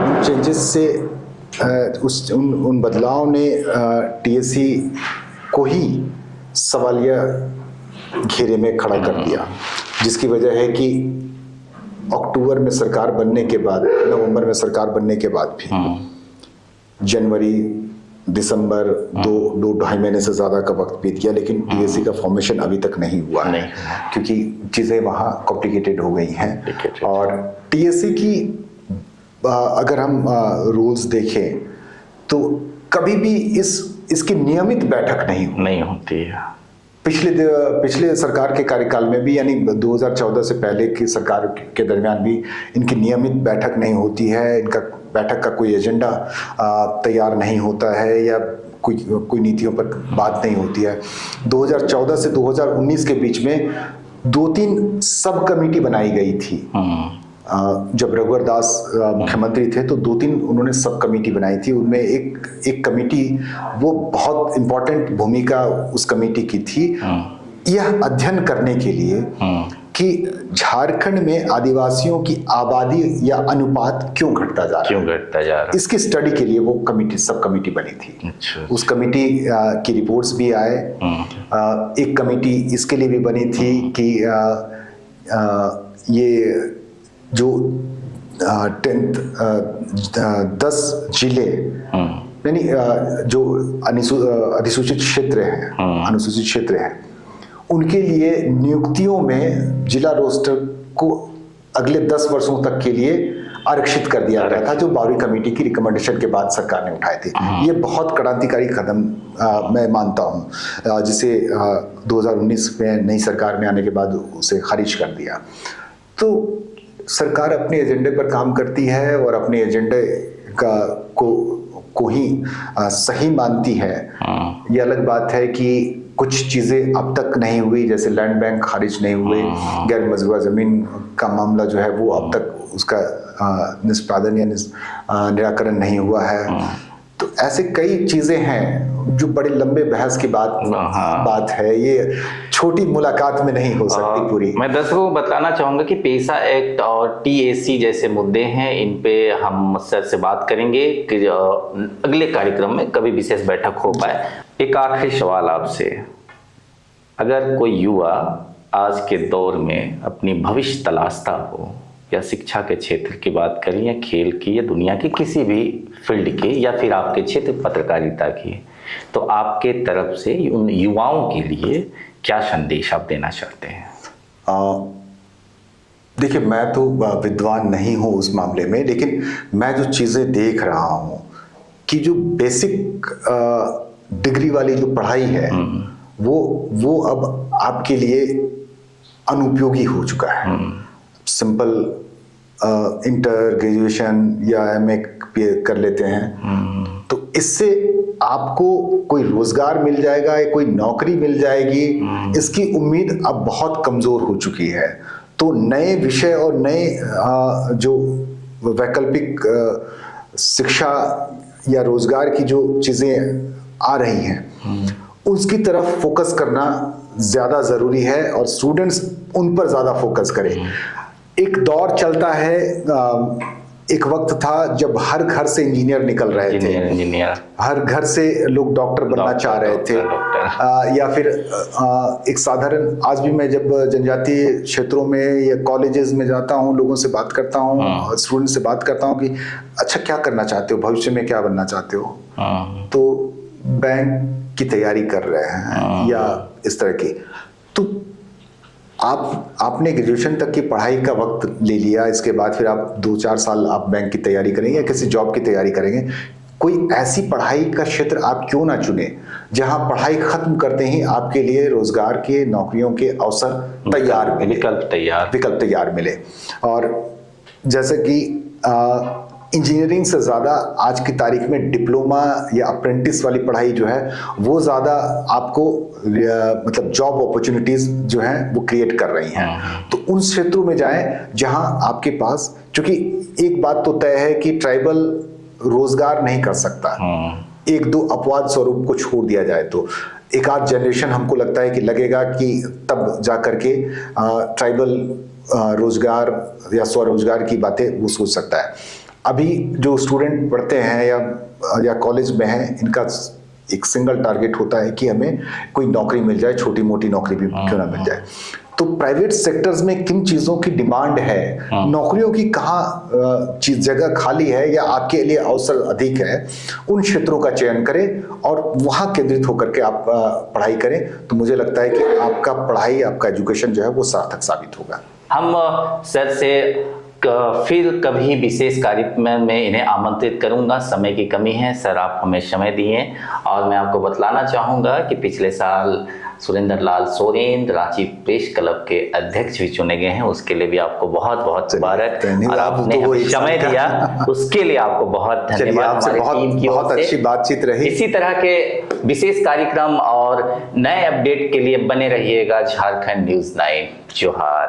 उन चेंजेस से उन बदलाव ने टीएसी को ही सवालिया घेरे में खड़ा कर दिया, जिसकी वजह है कि अक्टूबर में सरकार बनने के बाद, नवंबर में सरकार बनने के बाद भी जनवरी, दिसंबर, दो ढाई महीने से ज़्यादा का वक्त बीत गया, लेकिन टीएसी का फॉर्मेशन अभी तक नहीं हुआ है, क्योंकि चीज़ें वहाँ कॉम्प्लिकेटेड हो गई हैं। और टीएसी की अगर हम रूल्स देखें तो कभी भी इसकी नियमित बैठक नहीं होती है। पिछले सरकार के कार्यकाल में भी, यानी 2014 से पहले की सरकार के दरमियान भी इनकी नियमित बैठक नहीं होती है, इनका बैठक का कोई एजेंडा तैयार नहीं होता है या कोई नीतियों पर बात नहीं होती है। 2014 से 2019 के बीच में 2-3 सब कमेटी बनाई गई थी। जब रघुवर दास मुख्यमंत्री थे तो 2-3 उन्होंने सब कमेटी बनाई थी। उनमें एक कमेटी, वो बहुत इम्पोर्टेंट भूमिका उस कमेटी की थी, यह अध्ययन करने के लिए कि झारखंड में आदिवासियों की आबादी या अनुपात क्यों घटता जा रहा है, इसकी स्टडी के लिए वो सब कमेटी बनी थी। अच्छा। उस कमेटी की रिपोर्ट्स भी आए। एक कमेटी इसके लिए भी बनी थी कि ये जो 10 जिले यानी जो अधिसूचित क्षेत्र हैं, अनुसूचित क्षेत्र हैं, उनके लिए नियुक्तियों में जिला रोस्टर को अगले 10 वर्षों तक के लिए आरक्षित कर दिया गया था, जो 12वीं कमेटी की रिकमेंडेशन के बाद सरकार ने उठाए थे। ये बहुत क्रांतिकारी कदम मैं मानता हूँ, जिसे 2019 में नई सरकार में आने के बाद उसे खारिज कर दिया। तो सरकार अपने एजेंडे पर काम करती है और अपने एजेंडे को ही सही मानती है। ये अलग बात है कि कुछ चीज़ें अब तक नहीं हुई, जैसे लैंड बैंक खारिज नहीं हुए, गैर मजरूआ ज़मीन का मामला जो है वो अब तक उसका निष्पादन या निराकरण नहीं हुआ है। तो ऐसे कई चीज़ें हैं जो बड़े लंबे बहस की बात है, ये छोटी मुलाकात में नहीं हो सकती पूरी। मैं दर्शकों को बताना चाहूँगा कि पेशा एक्ट और टीएसी जैसे मुद्दे हैं, इन पे हम सर से बात करेंगे कि अगले कार्यक्रम में कभी विशेष बैठक हो पाए। एक आखिरी सवाल आपसे, अगर कोई युवा आज के दौर में अपनी भविष्य तलाशता हो, या शिक्षा के क्षेत्र की बात करें या खेल की या दुनिया की किसी भी फील्ड के, या फिर आपके क्षेत्र पत्रकारिता की, तो आपके तरफ से उन युवाओं के लिए क्या संदेश आप देना चाहते हैं? देखिए, मैं तो विद्वान नहीं हूँ उस मामले में, लेकिन मैं जो चीज़ें देख रहा हूँ कि जो बेसिक डिग्री वाली जो पढ़ाई है वो अब आपके लिए अनुपयोगी हो चुका है। सिंपल इंटर, ग्रेजुएशन या एमए कर लेते हैं, तो इससे आपको कोई रोजगार मिल जाएगा या कोई नौकरी मिल जाएगी, इसकी उम्मीद अब बहुत कमजोर हो चुकी है। तो नए विषय और नए जो वैकल्पिक शिक्षा या रोजगार की जो चीजें आ रही हैं, उसकी तरफ फोकस करना ज्यादा जरूरी है और स्टूडेंट्स उन पर ज्यादा फोकस करें। एक दौर चलता है, एक वक्त था जब हर घर से इंजीनियर निकल रहे थे, हर घर से लोग डॉक्टर बनना चाह रहे थे, या फिर एक साधारण, आज भी मैं जब जनजातीय क्षेत्रों में या कॉलेजेस में जाता हूँ, लोगों से बात करता हूँ, स्टूडेंट से बात करता हूँ कि अच्छा क्या करना चाहते हो, भविष्य में क्या बनना चाहते हो, तो बैंक की तैयारी कर रहे हैं या इस तरह की। तो आपने ग्रेजुएशन तक की पढ़ाई का वक्त ले लिया, इसके बाद फिर आप 2-4 साल आप बैंक की तैयारी करेंगे या किसी जॉब की तैयारी करेंगे। कोई ऐसी पढ़ाई का क्षेत्र आप क्यों ना चुने जहां पढ़ाई खत्म करते ही आपके लिए रोजगार के, नौकरियों के अवसर तैयार मिले, विकल्प तैयार मिले। और जैसे कि इंजीनियरिंग से ज़्यादा आज की तारीख में डिप्लोमा या अप्रेंटिस वाली पढ़ाई जो है वो ज़्यादा आपको मतलब जॉब अपॉर्चुनिटीज़ जो हैं वो क्रिएट कर रही हैं। तो उन क्षेत्रों में जाएं जहां आपके पास, क्योंकि एक बात तो तय है कि ट्राइबल रोजगार नहीं कर सकता, 1-2 अपवाद स्वरूप को छोड़ दिया जाए तो एक आध जनरेशन हमको लगता है कि लगेगा कि तब जा करके ट्राइबल रोजगार या स्वरोजगार की बातें वो सोच सकता है। अभी जो स्टूडेंट पढ़ते हैं या कॉलेज में हैं, इनका एक सिंगल टारगेट होता है कि हमें कोई नौकरी मिल जाए, छोटी मोटी नौकरी भी क्यों ना मिल जाए। तो प्राइवेट सेक्टर्स में किन चीज़ों की डिमांड है, नौकरियों की कहाँ जगह खाली है या आपके लिए अवसर अधिक है, उन क्षेत्रों का चयन करें और वहाँ केंद्रित होकर के आप पढ़ाई करें। तो मुझे लगता है कि आपका पढ़ाई, आपका एजुकेशन जो है वो सार्थक साबित होगा। हम सर से फिर कभी विशेष कार्यक्रम में इन्हें आमंत्रित करूंगा, समय की कमी है सर, आप हमें समय दिए। और मैं आपको बतलाना चाहूँगा कि पिछले साल सुरेंद्र लाल सोरेन रांची प्रेस क्लब के अध्यक्ष भी चुने गए हैं, उसके लिए भी आपको बहुत बहुत मुबारक। और आपने हमें समय दिया उसके लिए आपको बहुत धन्यवाद। बहुत अच्छी बातचीत रही। इसी तरह के विशेष कार्यक्रम और नए अपडेट के लिए बने रहिएगा झारखंड न्यूज़ 9। जोहार।